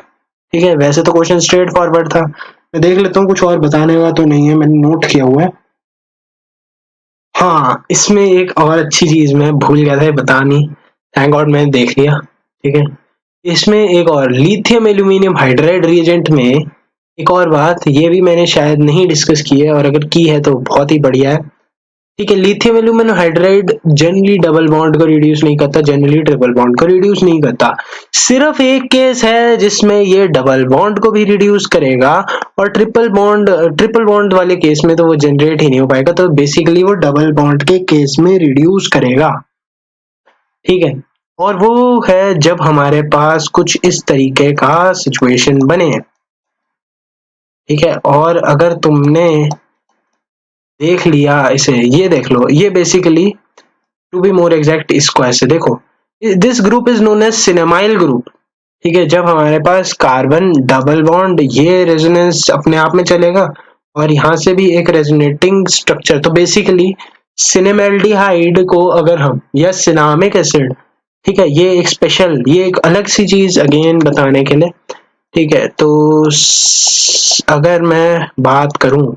ठीक है, वैसे तो क्वेश्चन स्ट्रेट फॉरवर्ड था। मैं देख लेता हूँ कुछ और बताने का तो नहीं है, मैंने नोट किया हुआ है। हाँ, इसमें एक और अच्छी चीज मैं भूल गया था ये बतानी, थैंक गॉड मैंने देख लिया। ठीक है, इसमें एक और लिथियम एल्यूमिनियम हाइड्राइड रिएजेंट में एक और बात ये भी मैंने शायद नहीं डिस्कस की है, और अगर की है तो बहुत ही बढ़िया है। ठीक है, lithium aluminium hydride generally double bond को रिड्यूस नहीं करता, जनरली ट्रिपल बॉन्ड को रिड्यूस नहीं करता। सिर्फ एक केस है जिसमें ये डबल बॉन्ड को भी रिड्यूस करेगा, और ट्रिपल बॉन्ड वाले केस में तो वो जनरेट ही नहीं हो पाएगा, तो बेसिकली वो डबल बॉन्ड के केस में रिड्यूस करेगा। ठीक है, और वो है जब हमारे पास कुछ इस तरीके का सिचुएशन बने। ठीक है, और अगर तुमने देख लिया इसे, ये देख लो, ये basically to be more exact इसको ऐसे देखो, this group is known as cinnamyl group. ठीक है, जब हमारे पास कार्बन डबल बॉन्ड ये रेजोनेंस अपने आप में चलेगा और यहाँ से भी एक रेजोनेटिंग स्ट्रक्चर, तो बेसिकली सिनेमेल्डिहाइड को अगर हम, या सिनामिक एसिड, ठीक है, ये एक स्पेशल, ये एक अलग सी चीज अगेन बताने के लिए। ठीक है, तो अगर मैं बात करूं,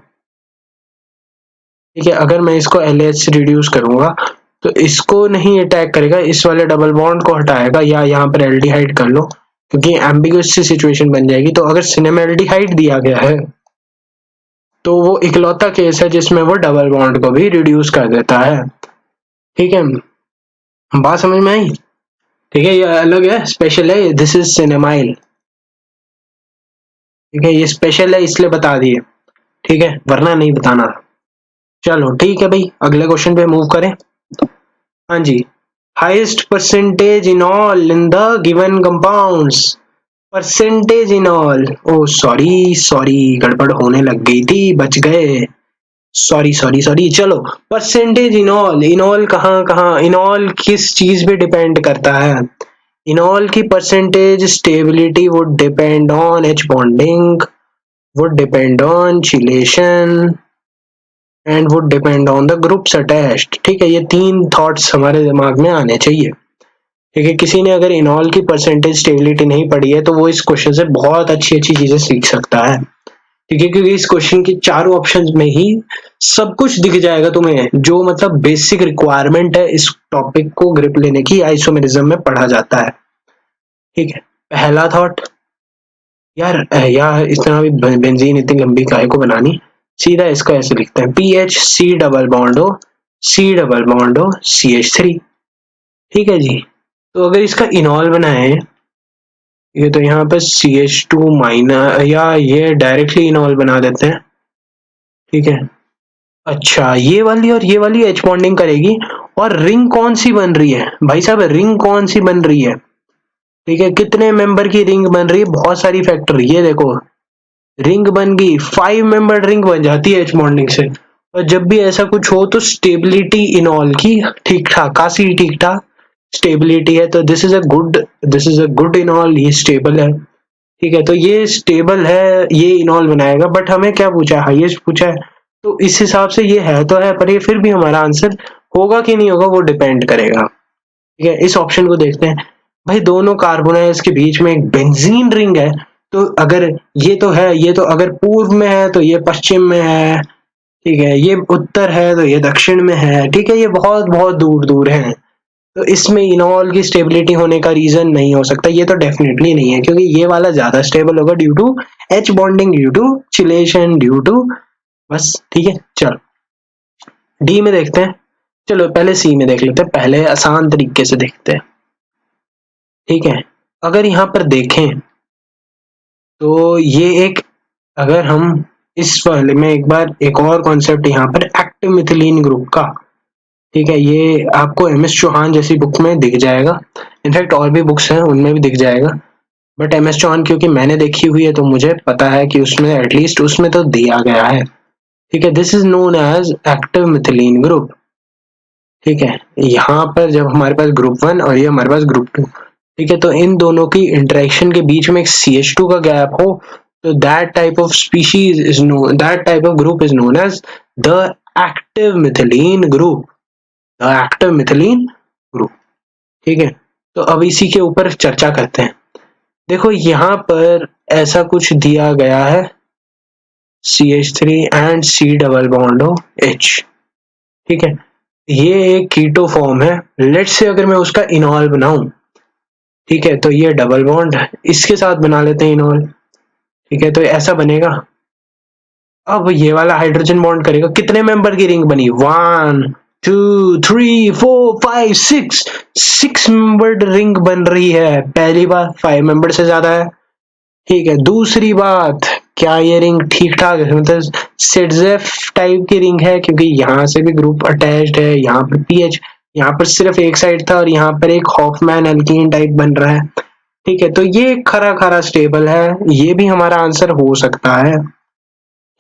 ठीक है, अगर मैं इसको LH से रिड्यूस करूंगा तो इसको नहीं अटैक करेगा, इस वाले डबल बॉन्ड को हटाएगा, या यहाँ पर एल्डिहाइड कर लो क्योंकि एम्बिगुअस सी सिचुएशन बन जाएगी। तो अगर सिनेमेल्डिहाइड दिया गया है तो वो इकलौता केस है जिसमें वो डबल बॉन्ड को भी रिड्यूस कर देता है। ठीक है, बात समझ में आई? ठीक है, ये अलग है, स्पेशल है, दिस इज सिनेमाइल। ठीक है, ये स्पेशल है इसलिए बता दिए, ठीक है, वरना नहीं बताना। चलो ठीक है भाई, अगले क्वेश्चन पे मूव करें। हाँ जी, highest percentage enol in the given compounds, percentage enol, oh sorry sorry, गड़बड़ होने लग गई थी, बच गए, सॉरी सॉरी सॉरी। चलो, परसेंटेज इन ऑल कहाँ कहाँ, इन ऑल किस चीज पे डिपेंड करता है? इन ऑल की percentage stability would depend on H bonding, would depend on chelation and would depend on the groups attached। ठीक है, ये तीन थॉट्स हमारे दिमाग में आने चाहिए। ठीक है, किसी ने अगर इनॉल की परसेंटेज स्टेबिलिटी नहीं पढ़ी है तो वो इस क्वेश्चन से बहुत अच्छी अच्छी चीजें सीख सकता है। ठीक है, क्योंकि इस क्वेश्चन के चारों ऑप्शंस में ही सब कुछ दिख जाएगा तुम्हें, जो मतलब बेसिक रिक्वायरमेंट है इस टॉपिक को ग्रिप लेने की, आइसोमेरिज्म में पढ़ा जाता है। ठीक है, पहला थॉट, यार इतना भी बेंजीन इतनी लंबी काहे को बनानी, सीधा इसका ऐसे लिखते हैं, PH डबल बॉन्ड हो, CH3। ठीक है जी, तो अगर इसका इनॉल बनाए, ये तो यहाँ पे CH2 माइनस, या ये डायरेक्टली इनॉल बना देते हैं। ठीक है, अच्छा ये वाली H बॉन्डिंग करेगी, और रिंग कौन सी बन रही है भाई साहब, रिंग कौन सी बन रही है? ठीक है, कितने मेंबर की रिंग बन रही है? बहुत सारी फैक्टर, ये देखो रिंग बन गई, 5 मेंबर रिंग बन जाती है H बॉन्डिंग से। और जब भी ऐसा कुछ हो तो स्टेबिलिटी इनॉल की ठीक ठाक, काफी ठीक ठाक स्टेबिलिटी है, तो दिस इज अ गुड इनॉल, ये स्टेबल है। ठीक है, तो ये स्टेबल है, ये इनॉल बनाएगा, बट हमें क्या पूछा है? हाईएस्ट पूछा है, तो इस हिसाब से ये है तो है, पर ये फिर भी हमारा आंसर होगा कि नहीं होगा वो डिपेंड करेगा। ठीक है, इस ऑप्शन को देखते हैं। भाई दोनों कार्बोनाइल्स के बीच में एक बेंजीन रिंग है, तो अगर ये तो है, ये तो अगर पूर्व में है तो ये पश्चिम में है। ठीक है, ये उत्तर है तो ये दक्षिण में है। ठीक है, ये बहुत बहुत दूर दूर है, तो इसमें इनॉल की स्टेबिलिटी होने का रीजन नहीं हो सकता, ये तो डेफिनेटली नहीं है, क्योंकि ये वाला ज्यादा स्टेबल होगा due to H bonding, due to chelation, due to, बस। ठीक है, चलो डी में देखते हैं, चलो पहले सी में देख लेते हैं, पहले आसान तरीके से देखते हैं। ठीक है, अगर यहाँ पर देखें तो ये एक, अगर हम इस वाले में एक बार एक और कॉन्सेप्ट यहाँ पर एक्टिव मिथिलीन ग्रुप का, ठीक है, ये आपको MS चौहान जैसी बुक में दिख जाएगा, इनफैक्ट और भी बुक्स हैं उनमें भी दिख जाएगा, बट MS चौहान क्योंकि मैंने देखी हुई है तो मुझे पता है कि उसमें एटलीस्ट उसमें तो दिया गया है। ठीक है, this is known as active methylene group. ठीक है, यहाँ पर जब हमारे पास ग्रुप 1 और ये हमारे पास ग्रुप 2, ठीक है, तो इन दोनों की इंटरेक्शन के बीच में एक CH2 का गैप हो, तो that type of species is known, that type of group is known as the active methylene group, the active methylene group. ठीक है, तो अब इसी के ऊपर चर्चा करते हैं। देखो यहाँ पर ऐसा कुछ दिया गया है, CH3 and C double bond हो H। ठीक है, ये एक कीटो फॉर्म है, लेट्स से अगर मैं उसका इनॉल बनाऊं, ठीक है, तो ये डबल बॉन्ड इसके साथ बना लेते हैं इनॉल। ठीक है, तो ऐसा बनेगा। अब ये वाला हाइड्रोजन बॉन्ड करेगा, कितने मेंबर की रिंग बनी, 1 2 3 4 5 6, 6 मेंबर्ड रिंग बन रही है। पहली बात 5 मेंबर से ज्यादा है। ठीक है, दूसरी बात, क्या ये रिंग ठीक ठाक है, मतलब सिडजेफ टाइप की रिंग है, क्योंकि यहाँ से भी ग्रुप अटैच्ड है, यहाँ पर पीएच, यहाँ पर सिर्फ एक साइड था और यहाँ पर एक हॉफमैन अल्कीन टाइप बन रहा है। ठीक है, तो ये खरा खरा स्टेबल है, ये भी हमारा आंसर हो सकता है।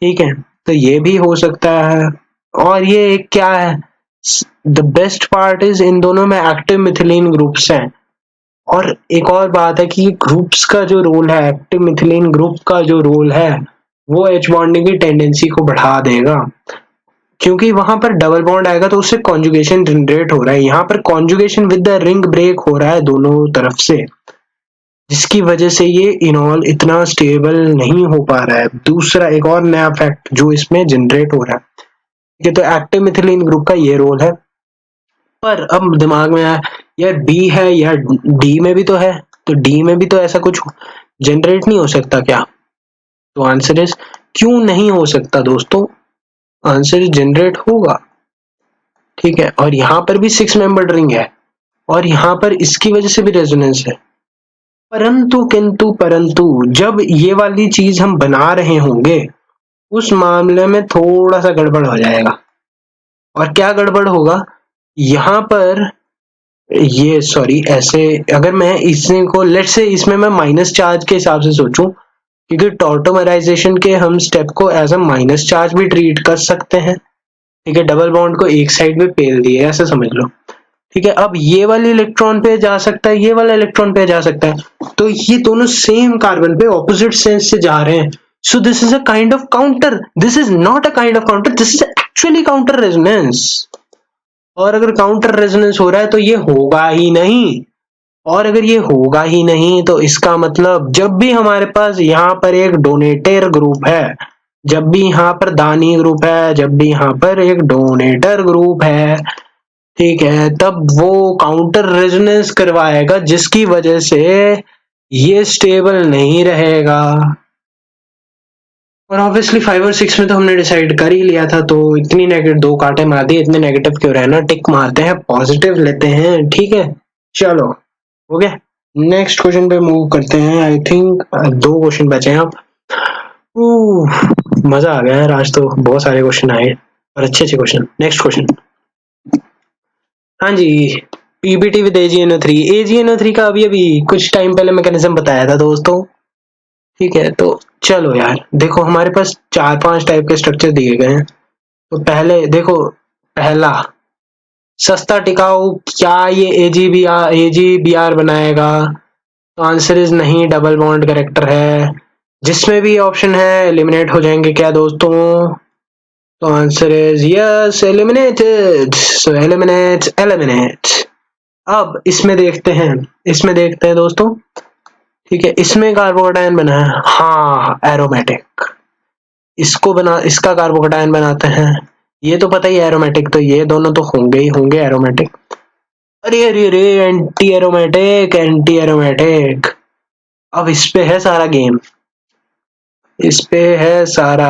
ठीक है, तो ये भी हो सकता है। और ये एक क्या है, the best part is in दोनों में एक्टिव मिथिलीन ग्रुप्स हैं। और एक और बात है कि ग्रुप्स का जो रोल है, एक्टिव मिथिलीन ग्रुप का जो रोल है, वो H बॉन्डिंग की टेंडेंसी को बढ़ा देगा, क्योंकि वहां पर डबल बॉन्ड आएगा तो उससे कॉन्जुगेशन जनरेट हो रहा है, यहाँ पर conjugation with the ring break हो रहा है दोनों तरफ से, जिसकी वजह से ये इनॉल इतना स्टेबल नहीं हो पा रहा है। दूसरा एक और नया फैक्ट जो इसमें जनरेट हो रहा है, ठीक है, तो एक्टिव मिथिलीन ग्रुप का ये रोल है। पर अब दिमाग में आया, यार बी है यार, डी में भी तो है, तो डी में भी तो ऐसा कुछ जनरेट नहीं हो सकता क्या? तो आंसर इज, क्यों नहीं हो सकता दोस्तों, आंसर जनरेट होगा। ठीक है, और यहाँ पर भी 6 मेंबर्ड रिंग है और यहाँ पर इसकी वजह से भी रेजोनेंस है, परंतु किंतु परंतु जब ये वाली चीज हम बना रहे होंगे, उस मामले में थोड़ा सा गड़बड़ हो जाएगा। और क्या गड़बड़ होगा, यहाँ पर ये सॉरी, ऐसे अगर मैं इसने को लेट से इसमें मैं माइनस चार्ज के हिसाब से सोचूं, क्योंकि टॉटोमराइजेशन के हम स्टेप को एज अ माइनस चार्ज भी ट्रीट कर सकते हैं। ठीक है, डबल बॉन्ड को एक साइड में पेल दिए, ऐसे समझ लो। ठीक है, अब ये वाले इलेक्ट्रॉन पे जा सकता है, ये वाला इलेक्ट्रॉन पे जा सकता है, तो ये दोनों सेम कार्बन पे ऑपोजिट सेंस से जा रहे हैं। So this is a kind of counter, this is not a kind of counter, this is actually counter resonance. और अगर काउंटर रेजोनेंस हो रहा है तो ये होगा ही नहीं, और अगर ये होगा ही नहीं तो इसका मतलब जब भी हमारे पास यहाँ पर एक डोनेटर ग्रुप है, जब भी यहाँ पर दानी ग्रुप है, जब भी यहाँ पर एक डोनेटर ग्रुप है, ठीक है, तब वो काउंटर रेजोनेंस करवाएगा, जिसकी वजह से ये स्टेबल नहीं रहेगा। और ऑब्वियसली 5 और 6 में तो हमने डिसाइड कर ही लिया था, तो इतनी नेगेटिव, 2 कांटे मार दिए, इतने नेगेटिव क्यों रहना, टिक मारते हैं, पॉजिटिव लेते हैं। ठीक है, चलो हो गया, नेक्स्ट क्वेश्चन पे मूव करते हैं। आई थिंक 2 क्वेश्चन बचे हैं अब। मजा आ गया यार, आज तो बहुत सारे क्वेश्चन आए और अच्छे अच्छे क्वेश्चन। नेक्स्ट क्वेश्चन, हाँ जी, पीबीटी विद AgNO3। AgNO3 का अभी अभी कुछ टाइम पहले मैकेनिज्म बताया था दोस्तों। ठीक है, तो चलो यार देखो, हमारे पास 4-5 टाइप के स्ट्रक्चर दिए गए हैं। तो पहले देखो, पहला सस्ता टिकाऊ, क्या ये AgBr बनाएगा? तो आंसर इज नहीं, डबल बॉन्ड करेक्टर है। जिसमें भी ऑप्शन है एलिमिनेट हो जाएंगे क्या दोस्तों? तो answer is yes, eliminated. So eliminate. अब इसमें देखते हैं, दोस्तों। ठीक है, इसमें कार्बोकेटायन बना है, हाँ एरोमेटिक, इसका कार्बोकेटायन बनाते हैं, ये तो पता ही है एरोमेटिक, तो ये दोनों तो होंगे ही होंगे एरोमेटिक। अरे अरे अरे, एंटी एरोमेटिक। अब इस पे है सारा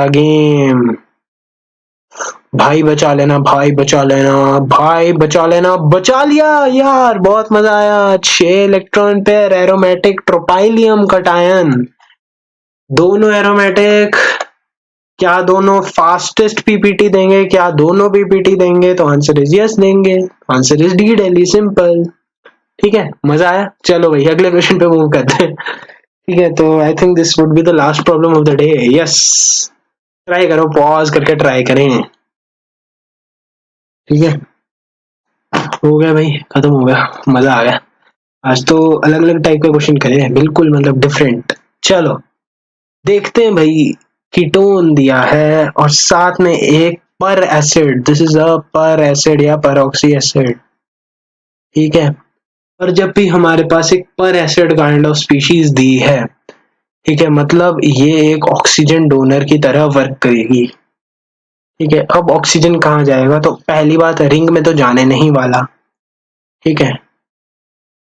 गेम, भाई बचा लेना, बचा लिया यार, बहुत मजा आया। 6 इलेक्ट्रॉन पेयर एरोमेटिक ट्रोपाइलियम कटायन, दोनों एरोमेटिक। क्या दोनों फास्टेस्ट पीपीटी देंगे, क्या दोनों पीपीटी देंगे? तो आंसर इज यस देंगे। Answer is D Delhi, simple. ठीक है, मजा आया? चलो भाई अगले क्वेश्चन पे मूव करते हैं। ठीक है, तो I think this would be the last problem of the day. Yes, try करो, पॉज करके ट्राई करें। ठीक है, हो गया भाई, खत्म हो गया, मजा आ गया। आज तो अलग अलग टाइप के क्वेश्चन करे हैं, बिल्कुल मतलब डिफरेंट। चलो देखते हैं भाई। कीटोन दिया है और साथ में एक पर एसिड, दिस इज अ पर एसिड या परऑक्सी एसिड। ठीक है, और जब भी हमारे पास एक पर एसिड काइंड ऑफ स्पीशीज दी है, ठीक है, मतलब ये एक ऑक्सीजन डोनर की तरह वर्क करेगी। ठीक है, अब ऑक्सीजन कहाँ जाएगा? तो पहली बात, रिंग में तो जाने नहीं वाला। ठीक है,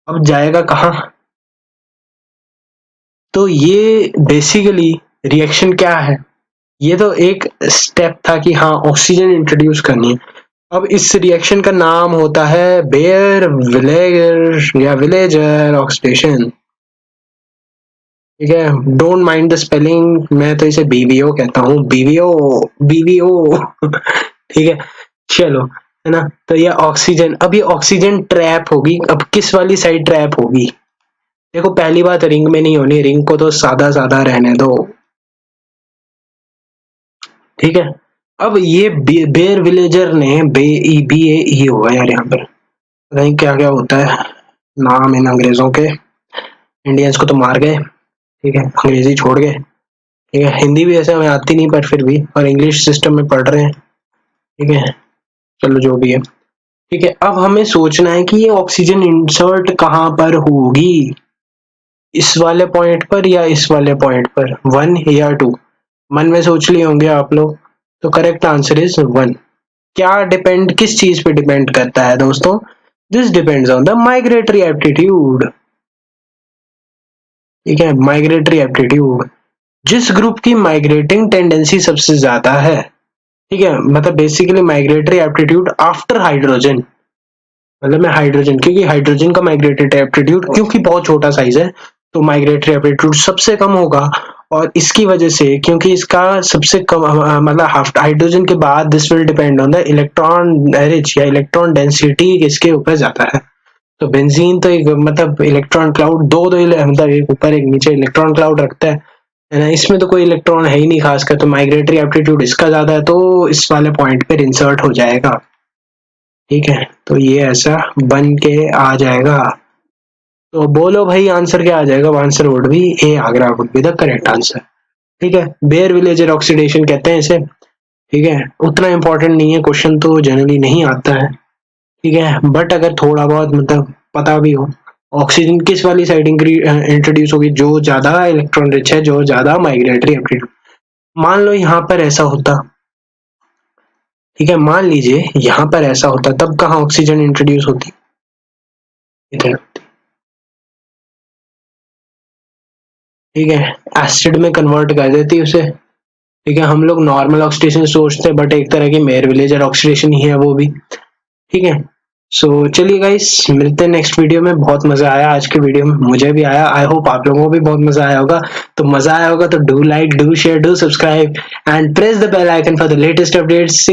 अब जाएगा कहाँ? तो ये बेसिकली रिएक्शन क्या है? ये तो एक स्टेप था कि हाँ ऑक्सीजन इंट्रोड्यूस करनी है। अब इस रिएक्शन का नाम होता है बेयर विलेगर या विलेजर ऑक्सीडेशन। ठीक है, डोंट माइंड द स्पेलिंग, मैं तो इसे बीवीओ कहता हूँ, बीवीओ, बीवीओ। ठीक है, चलो, है ना? तो ये ऑक्सीजन, अब ये ऑक्सीजन ट्रैप होगी। अब किस वाली साइड ट्रैप होगी? देखो पहली बात, रिंग में नहीं होनी, रिंग को तो सादा सादा रहने दो। ठीक है, अब ये बेयर विलेजर ने बी ए ई होगा यार, यहाँ पर पता नहीं क्या क्या होता है नाम इन अंग्रेजों के। इंडियंस को तो मार गए, ठीक है, अंग्रेजी छोड़ गए। ठीक है, हिंदी भी ऐसे हमें आती नहीं पर फिर भी, और इंग्लिश सिस्टम में पढ़ रहे हैं। ठीक है, चलो जो भी है। ठीक है, अब हमें सोचना है कि ये ऑक्सीजन इंसर्ट कहाँ पर होगी, इस वाले पॉइंट पर या इस वाले पॉइंट पर, 1 या 2? मन में सोच लिए होंगे आप लोग। तो करेक्ट आंसर इज 1। क्या डिपेंड, किस चीज पे डिपेंड करता है दोस्तों? This depends on the migratory aptitude. ठीक है, माइग्रेटरी एप्टीट्यूड, जिस ग्रुप की माइग्रेटिंग टेंडेंसी सबसे ज्यादा है। ठीक है, मतलब basically migratory aptitude after hydrogen, मतलब मैं हाइड्रोजन, क्योंकि हाइड्रोजन का माइग्रेटरी एप्टीट्यूड क्योंकि बहुत छोटा साइज है, तो माइग्रेटरी एप्टीट्यूड सबसे कम होगा। और इसकी वजह से, क्योंकि इसका सबसे कम मतलब हाइड्रोजन के बाद, this will depend on the electron rich या इलेक्ट्रॉन डेंसिटी किसके ऊपर जाता है। तो बेंजीन तो एक मतलब इलेक्ट्रॉन क्लाउड, मतलब एक ऊपर एक नीचे इलेक्ट्रॉन क्लाउड रखता है ना, इसमें तो कोई इलेक्ट्रॉन है ही नहीं खासकर, तो माइग्रेटरी एप्टीट्यूड इसका ज्यादा है, तो इस वाले पॉइंट पर इंसर्ट हो जाएगा। ठीक है, तो ये ऐसा बन के आ जाएगा। तो बोलो भाई आंसर क्या आ जाएगा? Answer would be A, Agra would be the correct answer. ठीक है, बेयर विलेजर ऑक्सीडेशन कहते हैं इसे। ठीक है, उतना इंपॉर्टेंट नहीं है, क्वेश्चन तो जनरली नहीं आता है। ठीक है, बट अगर थोड़ा बहुत मतलब पता भी हो, ऑक्सीजन किस वाली साइड इंट्रोड्यूस होगी? जो ज्यादा इलेक्ट्रॉन रिच है, जो ज्यादा माइग्रेटरी एप्टीट्यूड। मान लो यहाँ पर ऐसा होता, ठीक है, मान लीजिए यहाँ पर ऐसा होता, तब कहाँ ऑक्सीजन इंट्रोड्यूस होती? इधर। ठीक है, एसिड में कन्वर्ट कर देती उसे। ठीक है, हम लोग नॉर्मल ऑक्सीडेशन सोचते हैं, बट एक तरह की मेयर विलेजर ऑक्सीडेशन ही है वो भी। ठीक है, सो चलिए गाइस, मिलते हैं नेक्स्ट वीडियो में। बहुत मजा आया आज के वीडियो में, मुझे भी आया, आई होप आप लोगों को भी बहुत मजा आया होगा। तो मजा आया होगा तो do like, do share, do subscribe and press the bell icon for the latest updates.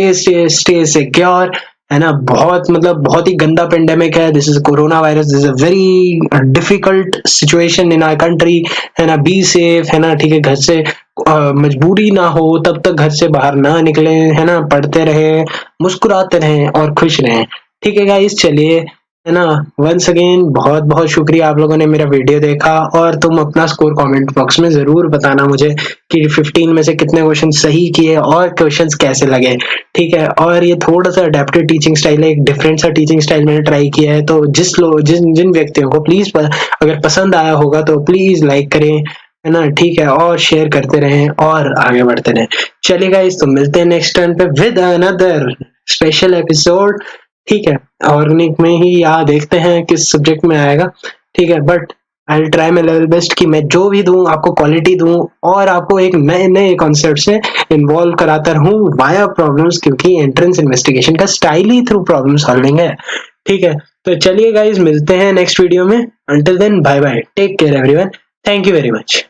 Stay secure, है ना? बहुत मतलब बहुत ही गंदा पेंडेमिक है, this is corona virus, this is a very difficult situation in our country, है ना? बी सेफ, है ना? ठीक है, घर से मजबूरी ना हो तब तक घर से बाहर ना निकले, है ना? पढ़ते रहे, मुस्कुराते रहें और खुश रहें। ठीक है गाइस, चलिए, है ना? वंस अगेन बहुत बहुत शुक्रिया आप लोगों ने मेरा वीडियो देखा, और तुम अपना स्कोर कमेंट बॉक्स में जरूर बताना मुझे कि 15 में से कितने क्वेश्चन सही किए और क्वेश्चंस कैसे लगे। ठीक है, और ये थोड़ा सा अडेप्टिव टीचिंग स्टाइल है, एक डिफरेंट सा टीचिंग स्टाइल मैंने ट्राई किया है, तो जिन व्यक्तियों को प्लीज अगर पसंद आया होगा तो प्लीज लाइक करें, है ना? ठीक है, और शेयर करते रहें और आगे बढ़ते रहें। चलिए गाइस, तो मिलते हैं नेक्स्ट टाइम पे विद अनदर स्पेशल एपिसोड। ठीक है, ऑर्गेनिक में ही, या देखते हैं किस सब्जेक्ट में आएगा। ठीक है, but I will try my level best कि मैं जो भी दूं आपको क्वालिटी दूं, और आपको एक नए नए कॉन्सेप्ट से इन्वॉल्व कराता रहूं वाया प्रॉब्लम्स, क्योंकि एंट्रेंस इन्वेस्टिगेशन का स्टाइल ही थ्रू प्रॉब्लम सॉल्विंग है। ठीक है, तो चलिए गाइज, मिलते हैं नेक्स्ट वीडियो में। Until then, bye bye, take care everyone, thank you very much.